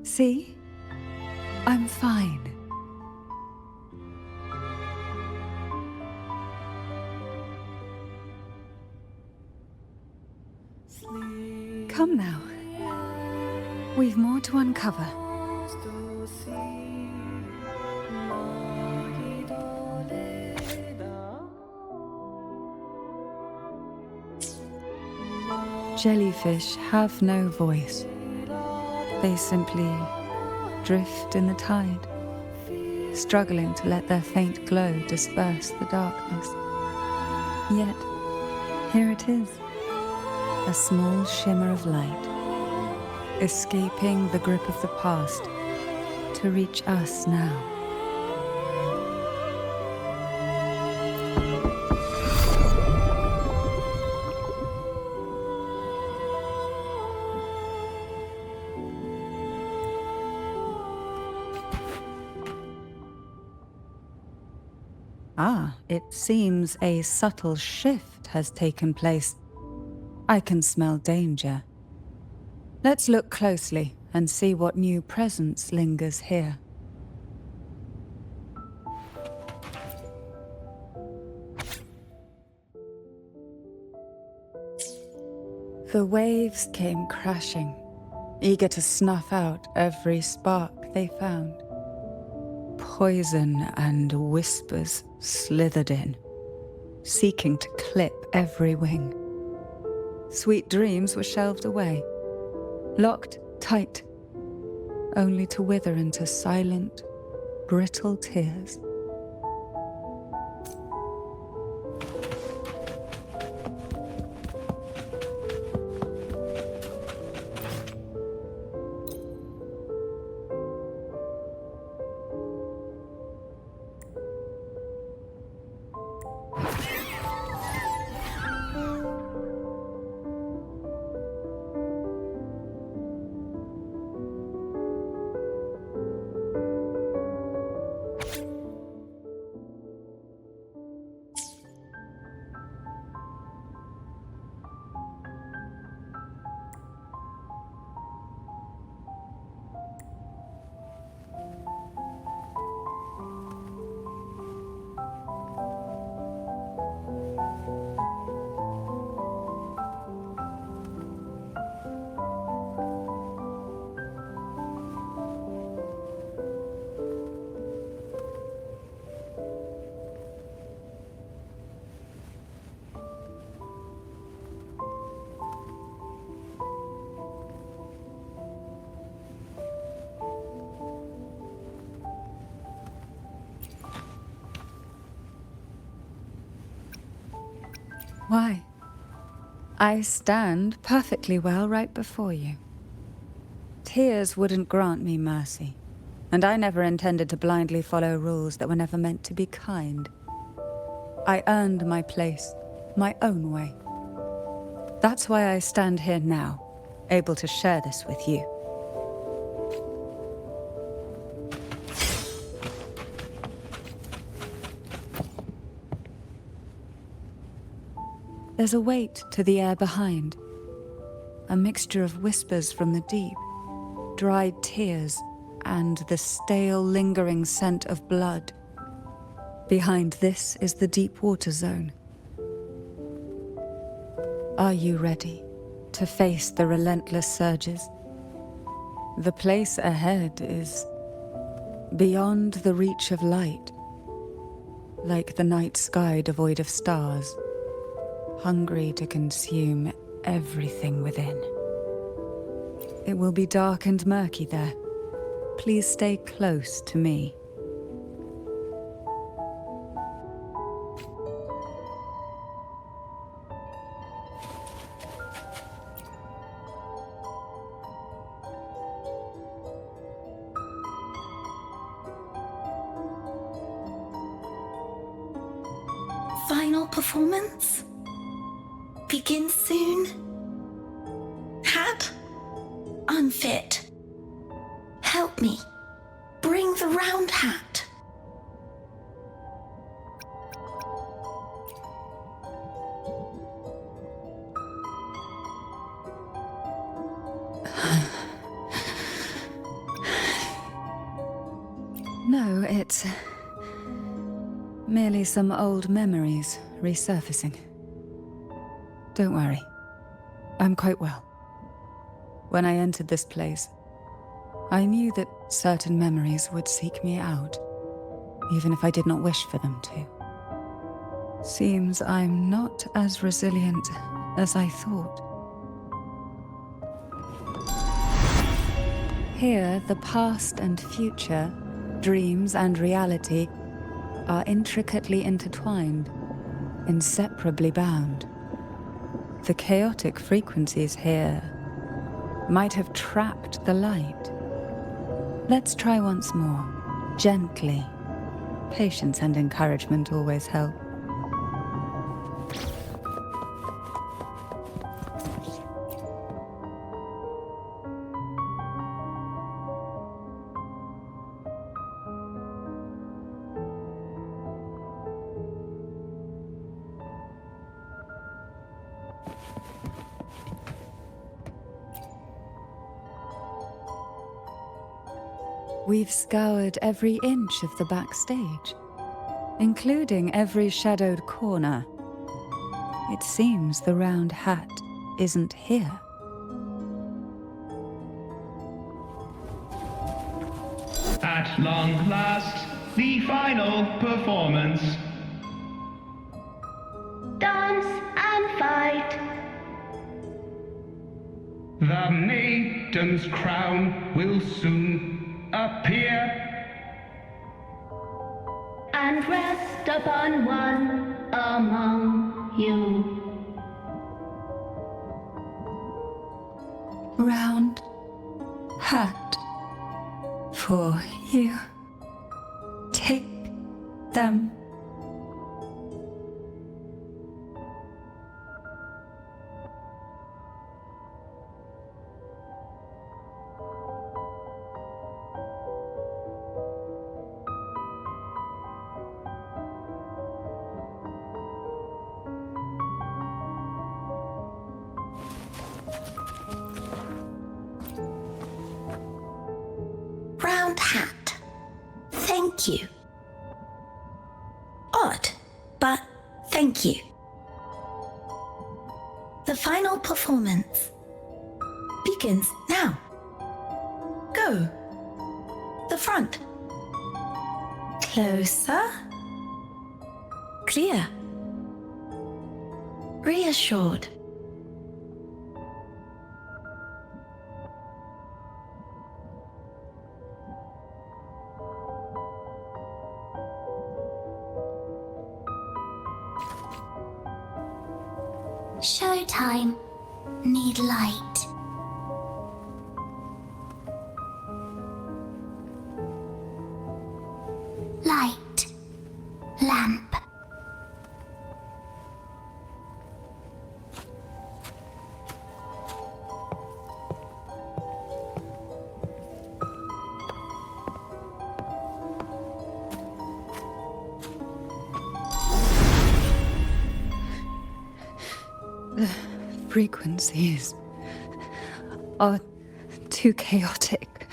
See? I'm fine. Come now. We've more to uncover. Jellyfish have no voice. They simply drift in the tide, struggling to let their faint glow disperse the darkness. Yet, here it is, a small shimmer of light, escaping the grip of the past to reach us now. Ah, it seems a subtle shift has taken place. I can smell danger. Let's look closely and see what new presence lingers here. The waves came crashing, eager to snuff out every spark they found. Poison and whispers slithered in, seeking to clip every wing. Sweet dreams were shelved away, locked tight, only to wither into silent, brittle tears. Why? I stand perfectly well right before you. Tears wouldn't grant me mercy, and I never intended to blindly follow rules that were never meant to be kind. I earned my place, my own way. That's why I stand here now, able to share this with you. There's a weight to the air behind, a mixture of whispers from the deep, dried tears, and the stale, lingering scent of blood. Behind this is the deep water zone. Are you ready to face the relentless surges? The place ahead is beyond the reach of light, like the night sky devoid of stars, hungry to consume everything within. It will be dark and murky there. Please stay close to me. Final performance? Begins soon? Hat? Unfit. Help me. Bring the round hat. No, it's merely some old memories resurfacing. Don't worry. I'm quite well. When I entered this place, I knew that certain memories would seek me out, even if I did not wish for them to. Seems I'm not as resilient as I thought. Here, the past and future, dreams and reality, are intricately intertwined, inseparably bound. The chaotic frequencies here might have trapped the light. Let's try once more, gently. Patience and encouragement always help. We've scoured every inch of the backstage, including every shadowed corner. It seems the round hat isn't here. At long last, the final performance. Dance and fight. The maiden's crown will soon appear. And rest upon one among you. Round hat for you. Take them. Round hat. Thank you. Odd, but thank you. The final performance begins now. Go. The front. Closer. Clear. Reassured. Showtime. Need light. Light. Lamp. The frequencies are too chaotic.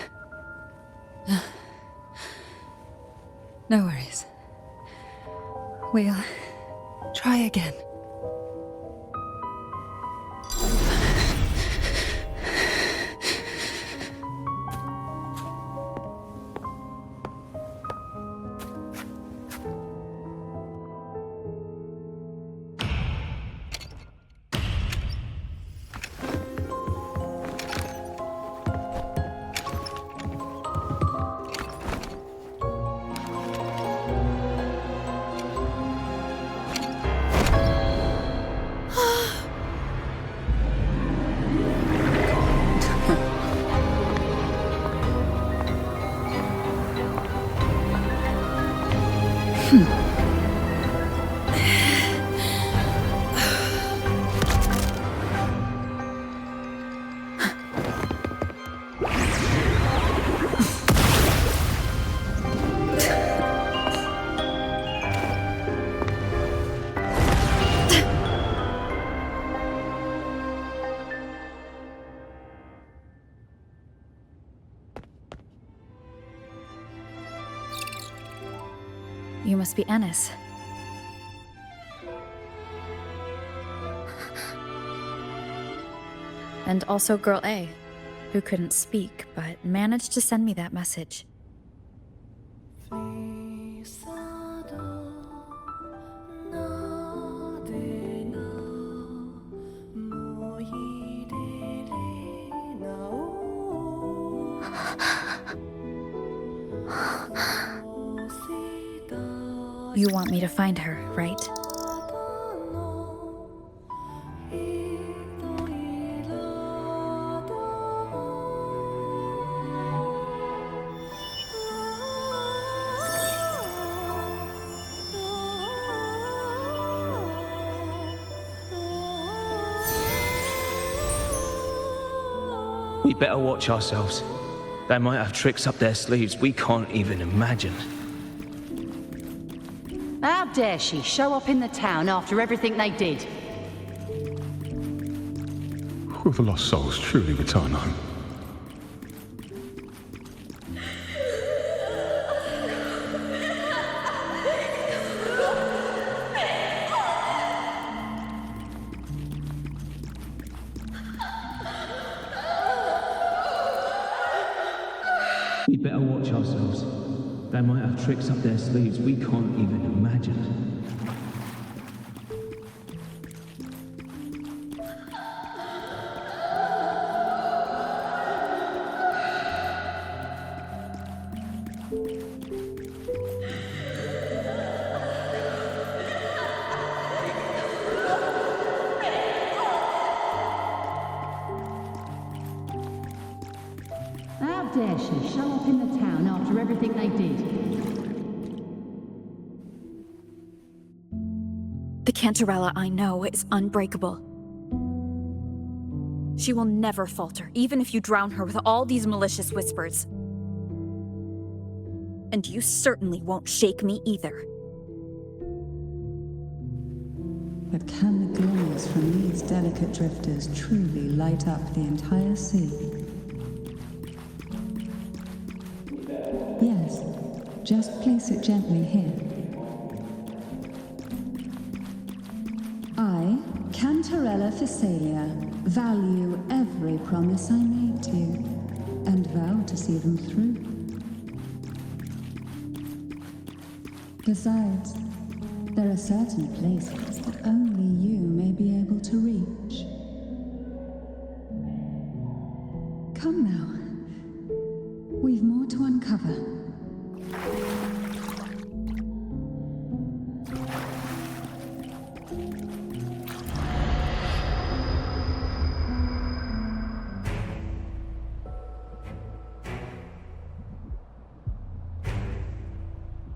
No worries. We'll try again. You must be Ennis. and also Girl A, who couldn't speak but managed to send me that message. You want me to find her, right? We better watch ourselves. They might have tricks up their sleeves we can't even imagine. How dare she show up in the town after everything they did? Will the lost souls truly return home? We better watch ourselves. They might have tricks up their sleeves we can't even imagine. How dare she show up in the town after everything they did? The Cantarella I know is unbreakable. She will never falter, even if you drown her with all these malicious whispers. And you certainly won't shake me either. But can the glimmers from these delicate drifters truly light up the entire sea? Yes, just place it gently here. I, Cantarella Physalia, value every promise I made to you, and vow to see them through. Besides, there are certain places that only you may be able to reach. Come now. We've more to uncover.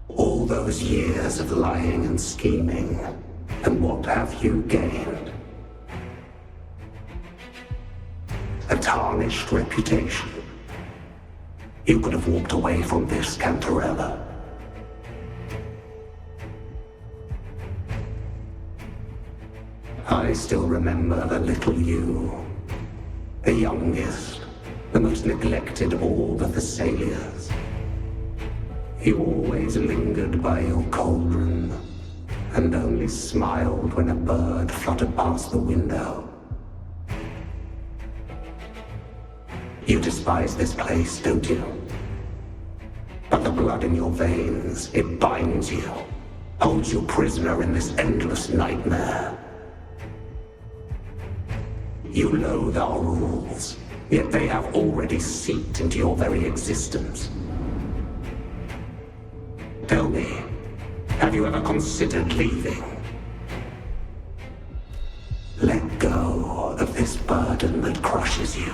All those years of lying and scheming, and what have you gained? A tarnished reputation. You could have walked away from this, Cantarella. I still remember the little you, the youngest, the most neglected of all the Thessalians. You always lingered by your cauldron, and only smiled when a bird fluttered past the window. You despise this place, don't you? But the blood in your veins, it binds you, holds you prisoner in this endless nightmare. You loathe our rules, yet they have already seeped into your very existence. Tell me, have you ever considered leaving? Let go of this burden that crushes you,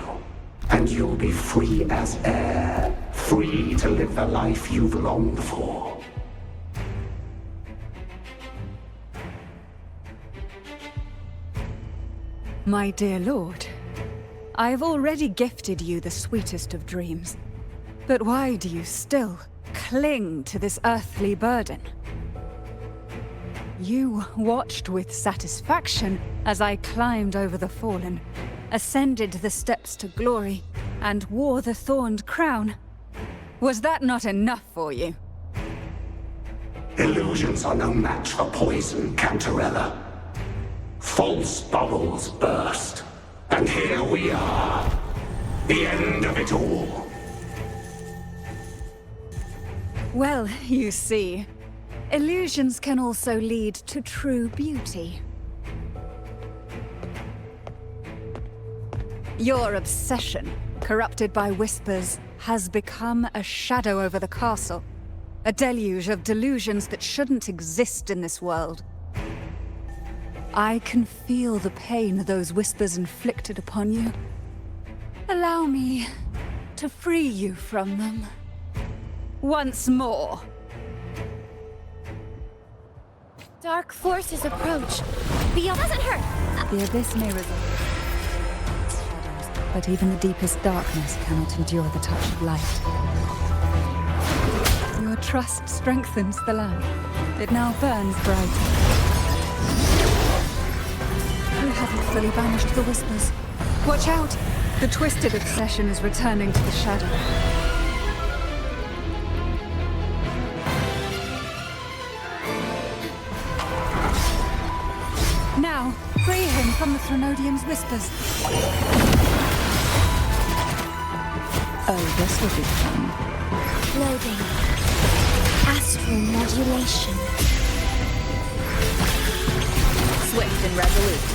and you'll be free as air, free to live the life you've longed for. My dear lord, I have already gifted you the sweetest of dreams. But why do you still cling to this earthly burden? You watched with satisfaction as I climbed over the fallen, ascended the steps to glory, and wore the thorned crown. Was that not enough for you? Illusions are no match for poison, Cantarella. False bubbles burst, and And here we are. The end of it all. Well, you see, illusions can also lead to true beauty. Your obsession, corrupted by whispers, has become a shadow over the castle. A deluge of delusions that shouldn't exist in this world. I can feel the pain those whispers inflicted upon you. Allow me to free you from them. Once more. Dark forces approach. Beyond doesn't hurt. The abyss may resolve its shadows, but even the deepest darkness cannot endure the touch of light. Your trust strengthens the lamp. It now burns brighter. You haven't fully banished the whispers. Watch out! The twisted obsession is returning to the shadow. Now, free him from the Threnodium's whispers. Oh, this will be fun. Loading. Astral modulation. Swift and resolute.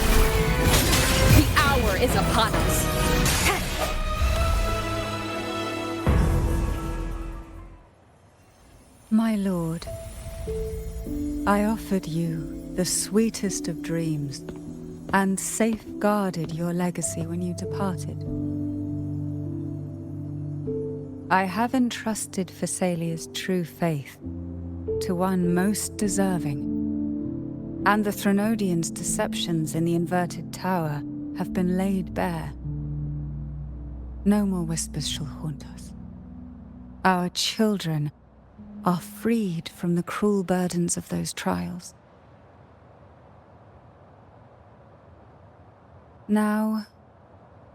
The hour is upon us. My lord, I offered you the sweetest of dreams and safeguarded your legacy when you departed. I have entrusted Phassalia's true faith to one most deserving, and the Threnodians' deceptions in the inverted tower have been laid bare. No more whispers shall haunt us. Our children are freed from the cruel burdens of those trials. Now,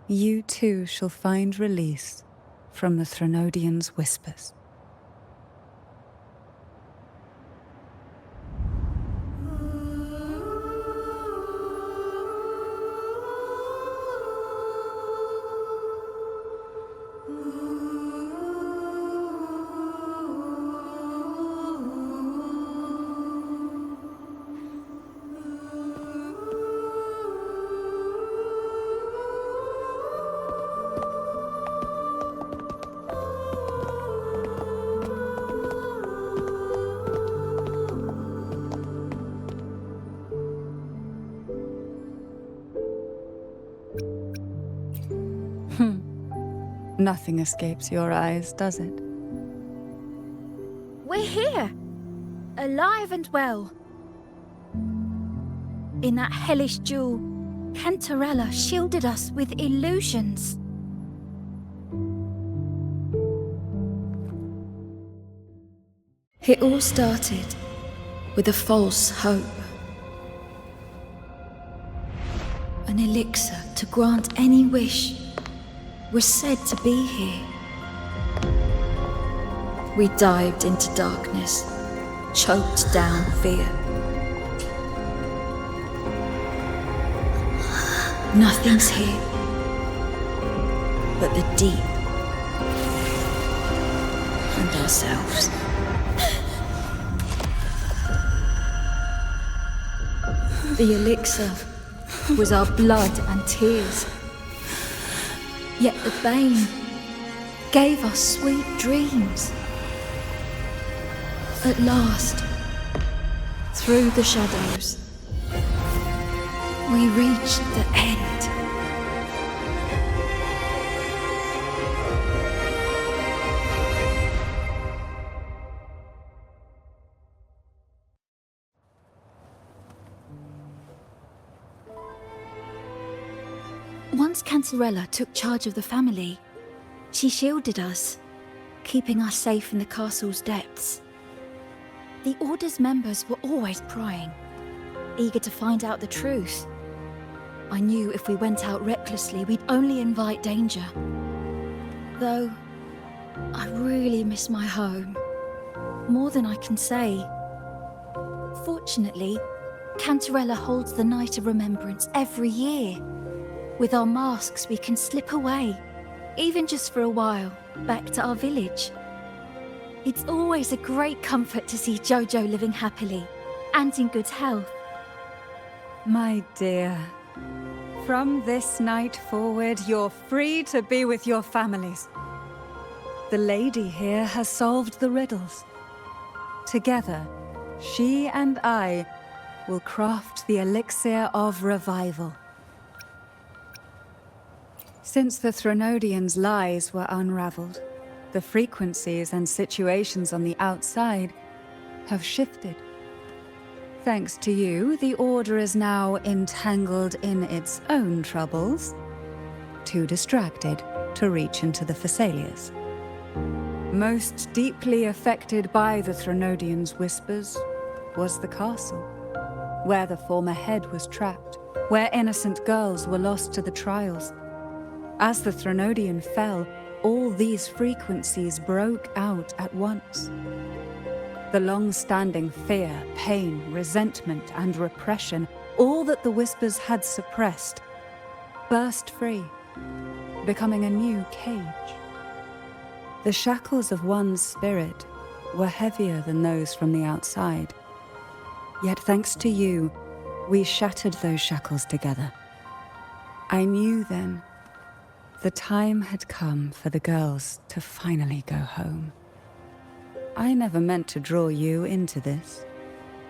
you too shall find release from the Threnodians' whispers. Nothing escapes your eyes, does it? We're here. Alive and well. In that hellish duel, Cantarella shielded us with illusions. It all started with a false hope. An elixir to grant any wish was said to be here. We dived into darkness, choked down fear. Nothing's here but the deep and ourselves. The elixir was our blood and tears. Yet the bane gave us sweet dreams. At last, through the shadows, we reached the end. Once Cantarella took charge of the family, she shielded us, keeping us safe in the castle's depths. The Order's members were always prying, eager to find out the truth. I knew if we went out recklessly, we'd only invite danger. Though, I really miss my home, more than I can say. Fortunately, Cantarella holds the Night of Remembrance every year. With our masks, we can slip away, even just for a while, back to our village. It's always a great comfort to see Jojo living happily and in good health. My dear, from this night forward, you're free to be with your families. The lady here has solved the riddles. Together, she and I will craft the elixir of revival. Since the Threnodians' lies were unraveled, the frequencies and situations on the outside have shifted. Thanks to you, the Order is now entangled in its own troubles, too distracted to reach into the Thessalias. Most deeply affected by the Threnodians' whispers was the castle, where the former head was trapped, where innocent girls were lost to the trials. As the Threnodian fell, all these frequencies broke out at once. The long-standing fear, pain, resentment, and repression, all that the whispers had suppressed, burst free, becoming a new cage. The shackles of one's spirit were heavier than those from the outside. Yet thanks to you, we shattered those shackles together. I knew then the time had come for the girls to finally go home. I never meant to draw you into this.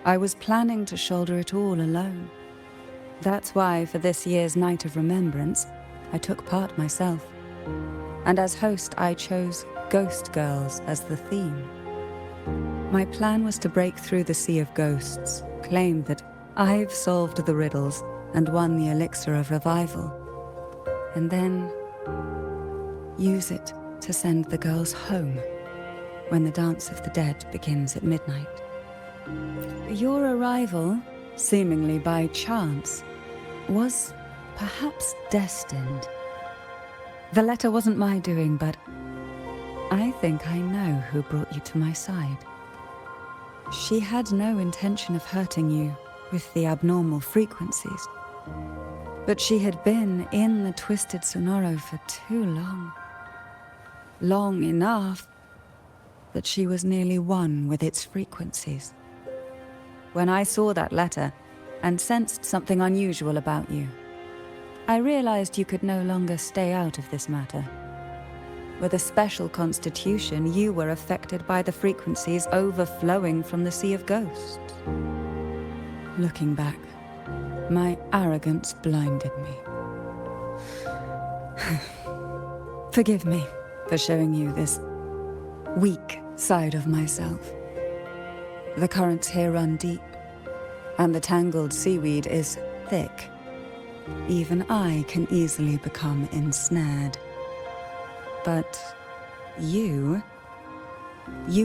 I was planning to shoulder it all alone. That's why for this year's Night of Remembrance, I took part myself. And as host, I chose Ghost Girls as the theme. My plan was to break through the sea of ghosts, claim that I've solved the riddles and won the elixir of revival, and then use it to send the girls home when the Dance of the Dead begins at midnight. Your arrival, seemingly by chance, was perhaps destined. The letter wasn't my doing, but I think I know who brought you to my side. She had no intention of hurting you with the abnormal frequencies, but she had been in the Twisted Sonoro for too long. Long enough that she was nearly one with its frequencies. When I saw that letter and sensed something unusual about you, I realized you could no longer stay out of this matter. With a special constitution, you were affected by the frequencies overflowing from the Sea of Ghosts. Looking back, my arrogance blinded me. Forgive me for showing you this weak side of myself. The currents here run deep, and the tangled seaweed is thick. Even I can easily become ensnared. But you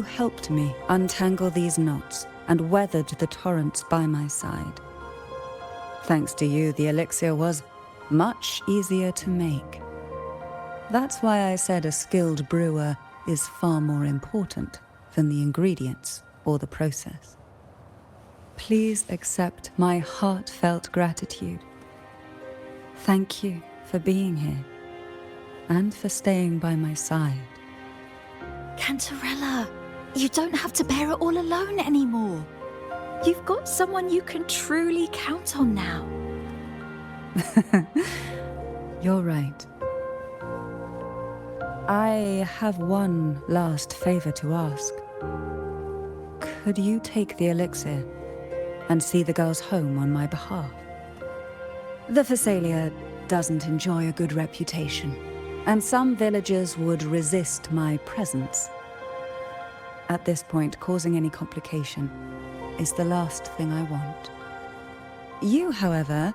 helped me untangle these knots and weathered the torrents by my side. Thanks to you, the elixir was much easier to make. That's why I said a skilled brewer is far more important than the ingredients or the process. Please accept my heartfelt gratitude. Thank you for being here and for staying by my side. Cantarella, you don't have to bear it all alone anymore. You've got someone you can truly count on now. You're right. I have one last favor to ask. Could you take the elixir and see the girls home on my behalf? The Thessalia doesn't enjoy a good reputation, and some villagers would resist my presence. At this point, causing any complication is the last thing I want. You, however,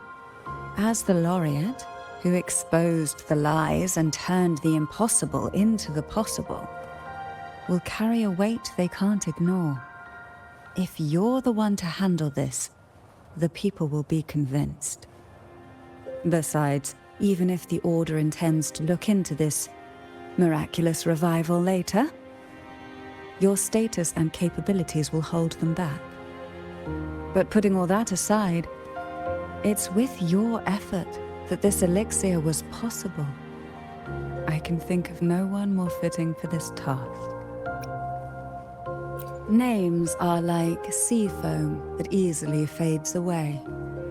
as the laureate who exposed the lies and turned the impossible into the possible, will carry a weight they can't ignore. If you're the one to handle this, the people will be convinced. Besides, even if the Order intends to look into this miraculous revival later, your status and capabilities will hold them back. But putting all that aside, it's with your effort that this elixir was possible, I can think of no one more fitting for this task. Names are like sea foam that easily fades away.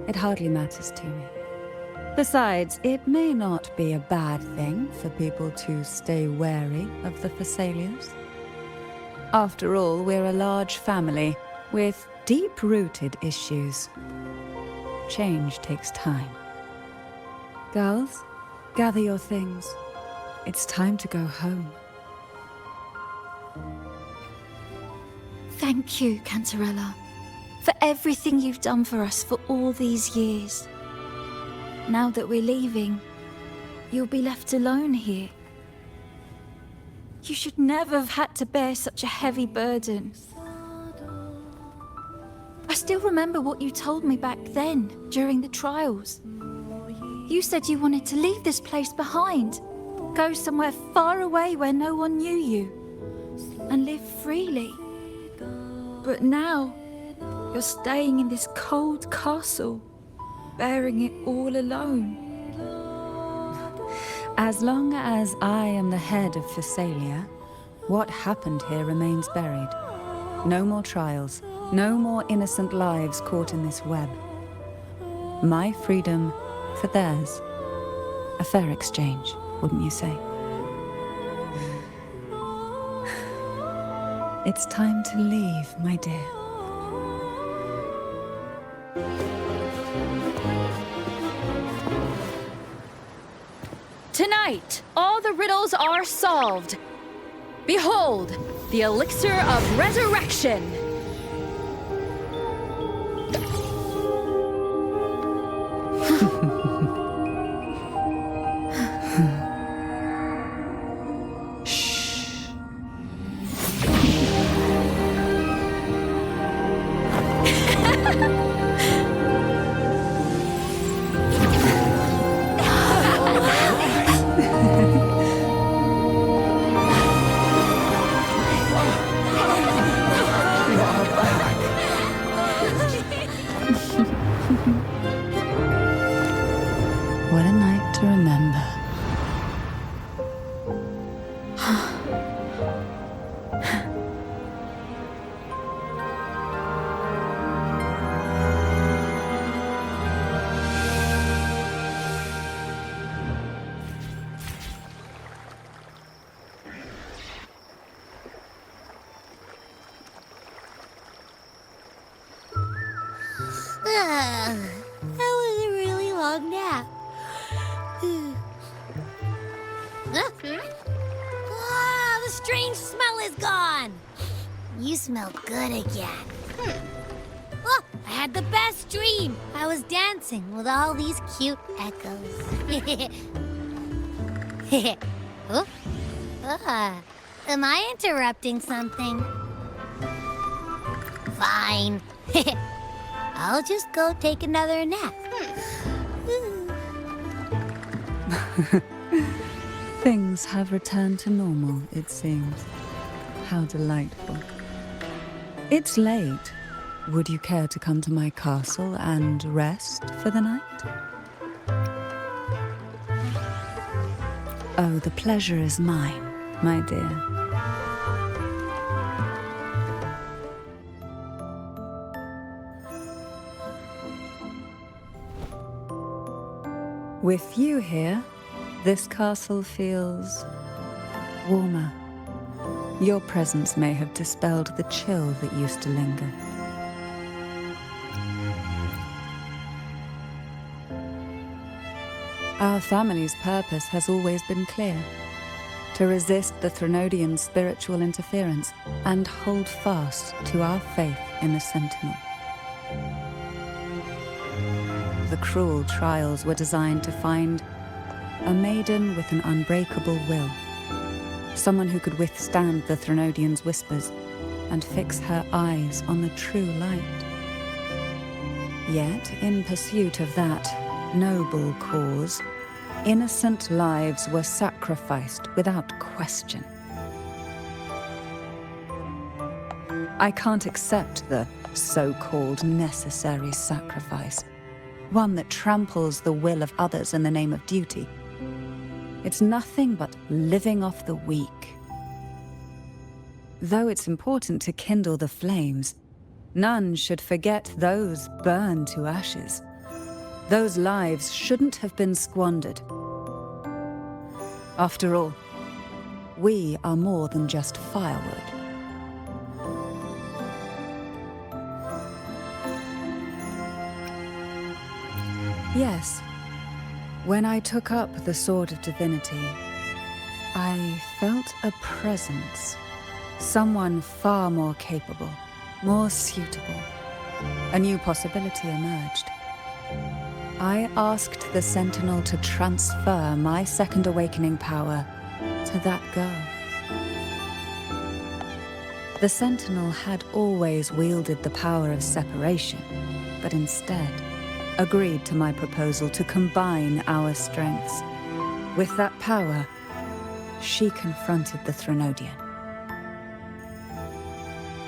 It hardly matters to me. Besides, it may not be a bad thing for people to stay wary of the Thessalians. After all, we're a large family with deep-rooted issues. Change takes time. Girls, gather your things. It's time to go home. Thank you, Cantarella, for everything you've done for us for all these years. Now that we're leaving, you'll be left alone here. You should never have had to bear such a heavy burden. I still remember what you told me back then, during the trials. You said you wanted to leave this place behind, go somewhere far away where no one knew you, and live freely. But now, you're staying in this cold castle, bearing it all alone. As long as I am the head of Thessalia, what happened here remains buried. No more trials, no more innocent lives caught in this web. My freedom for theirs. A fair exchange, wouldn't you say? It's time to leave, my dear. Tonight, all the riddles are solved. Behold, the elixir of resurrection. What a night to remember. That was a really long nap. Ah, the strange smell is gone. You smell good again. Oh, I had the best dream. I was dancing with all these cute echoes. Oh? Am I interrupting something? Fine. I'll just go take another nap. Things have returned to normal, it seems. How delightful. It's late. Would you care to come to my castle and rest for the night? Oh, the pleasure is mine, my dear. With you here, this castle feels warmer. Your presence may have dispelled the chill that used to linger. Our family's purpose has always been clear: to resist the Threnodians' spiritual interference and hold fast to our faith in the Sentinel. The cruel trials were designed to find a maiden with an unbreakable will, someone who could withstand the Threnodians' whispers and fix her eyes on the true light. Yet, in pursuit of that noble cause, innocent lives were sacrificed without question. I can't accept the so-called necessary sacrifice. one that tramples the will of others in the name of duty. It's nothing but living off the weak. Though it's important to kindle the flames, none should forget those burned to ashes. Those lives shouldn't have been squandered. After all, we are more than just firewood. Yes, when I took up the Sword of Divinity, I felt a presence. Someone far more capable, more suitable. A new possibility emerged. I asked the Sentinel to transfer my second awakening power to that girl. The Sentinel had always wielded the power of separation, but instead agreed to my proposal to combine our strengths. With that power, she confronted the Threnodian.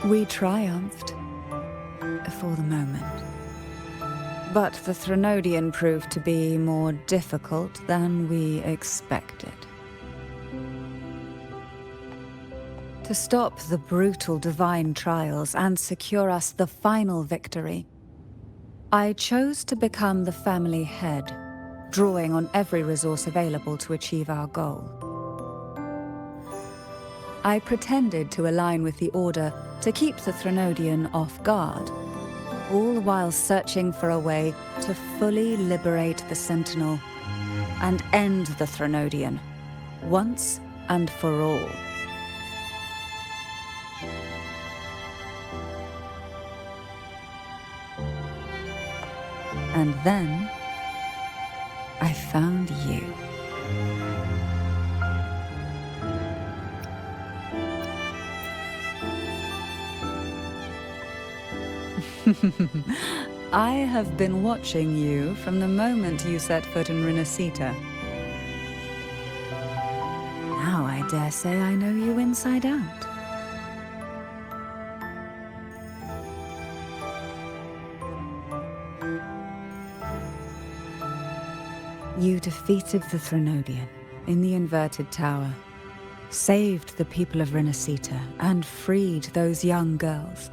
We triumphed, for the moment. But the Threnodian proved to be more difficult than we expected. To stop the brutal divine trials and secure us the final victory, I chose to become the family head, drawing on every resource available to achieve our goal. I pretended to align with the Order to keep the Threnodian off guard, all while searching for a way to fully liberate the Sentinel and end the Threnodian, once and for all. And then, I found you. I have been watching you from the moment you set foot in Renacita. Now I dare say I know you inside out. You defeated the Threnodian in the Inverted Tower, saved the people of Renacita, and freed those young girls.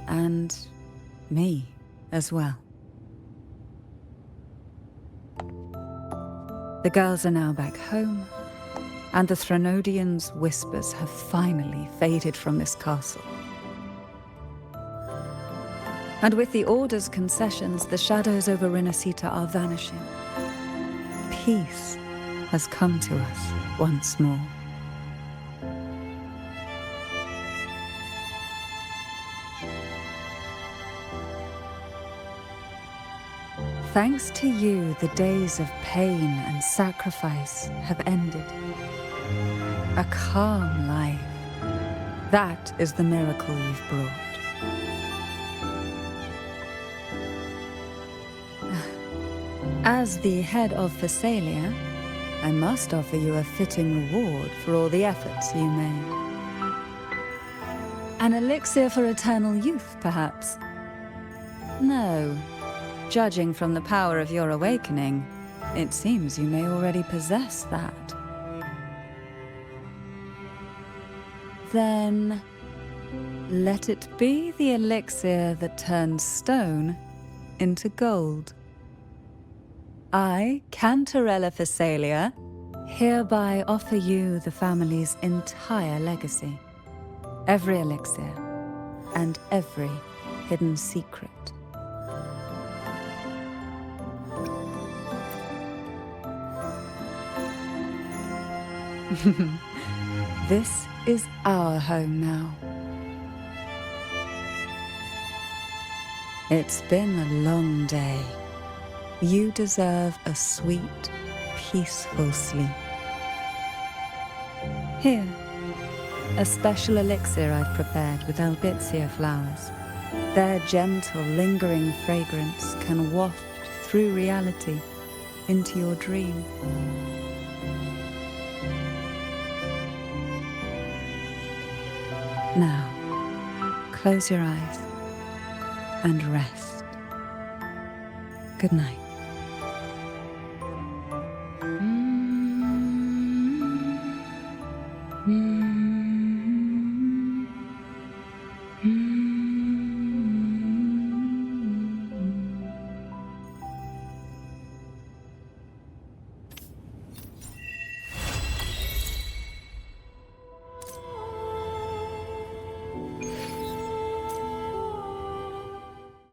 And me as well. The girls are now back home, and the Threnodian's whispers have finally faded from this castle. And with the Order's concessions, the shadows over Renacita are vanishing. Peace has come to us once more. Thanks to you, the days of pain and sacrifice have ended. A calm life. That is the miracle you've brought. As the head of Phasalia, I must offer you a fitting reward for all the efforts you made. An elixir for eternal youth, perhaps? No. Judging from the power of your awakening, it seems you may already possess that. Then, let it be the elixir that turns stone into gold. I, Cantarella Phasalia, hereby offer you the family's entire legacy. Every elixir and every hidden secret. This is our home now. It's been a long day. You deserve a sweet, peaceful sleep. Here, a special elixir I've prepared with albizia flowers. Their gentle, lingering fragrance can waft through reality into your dream. Now, close your eyes and rest. Good night. Mm.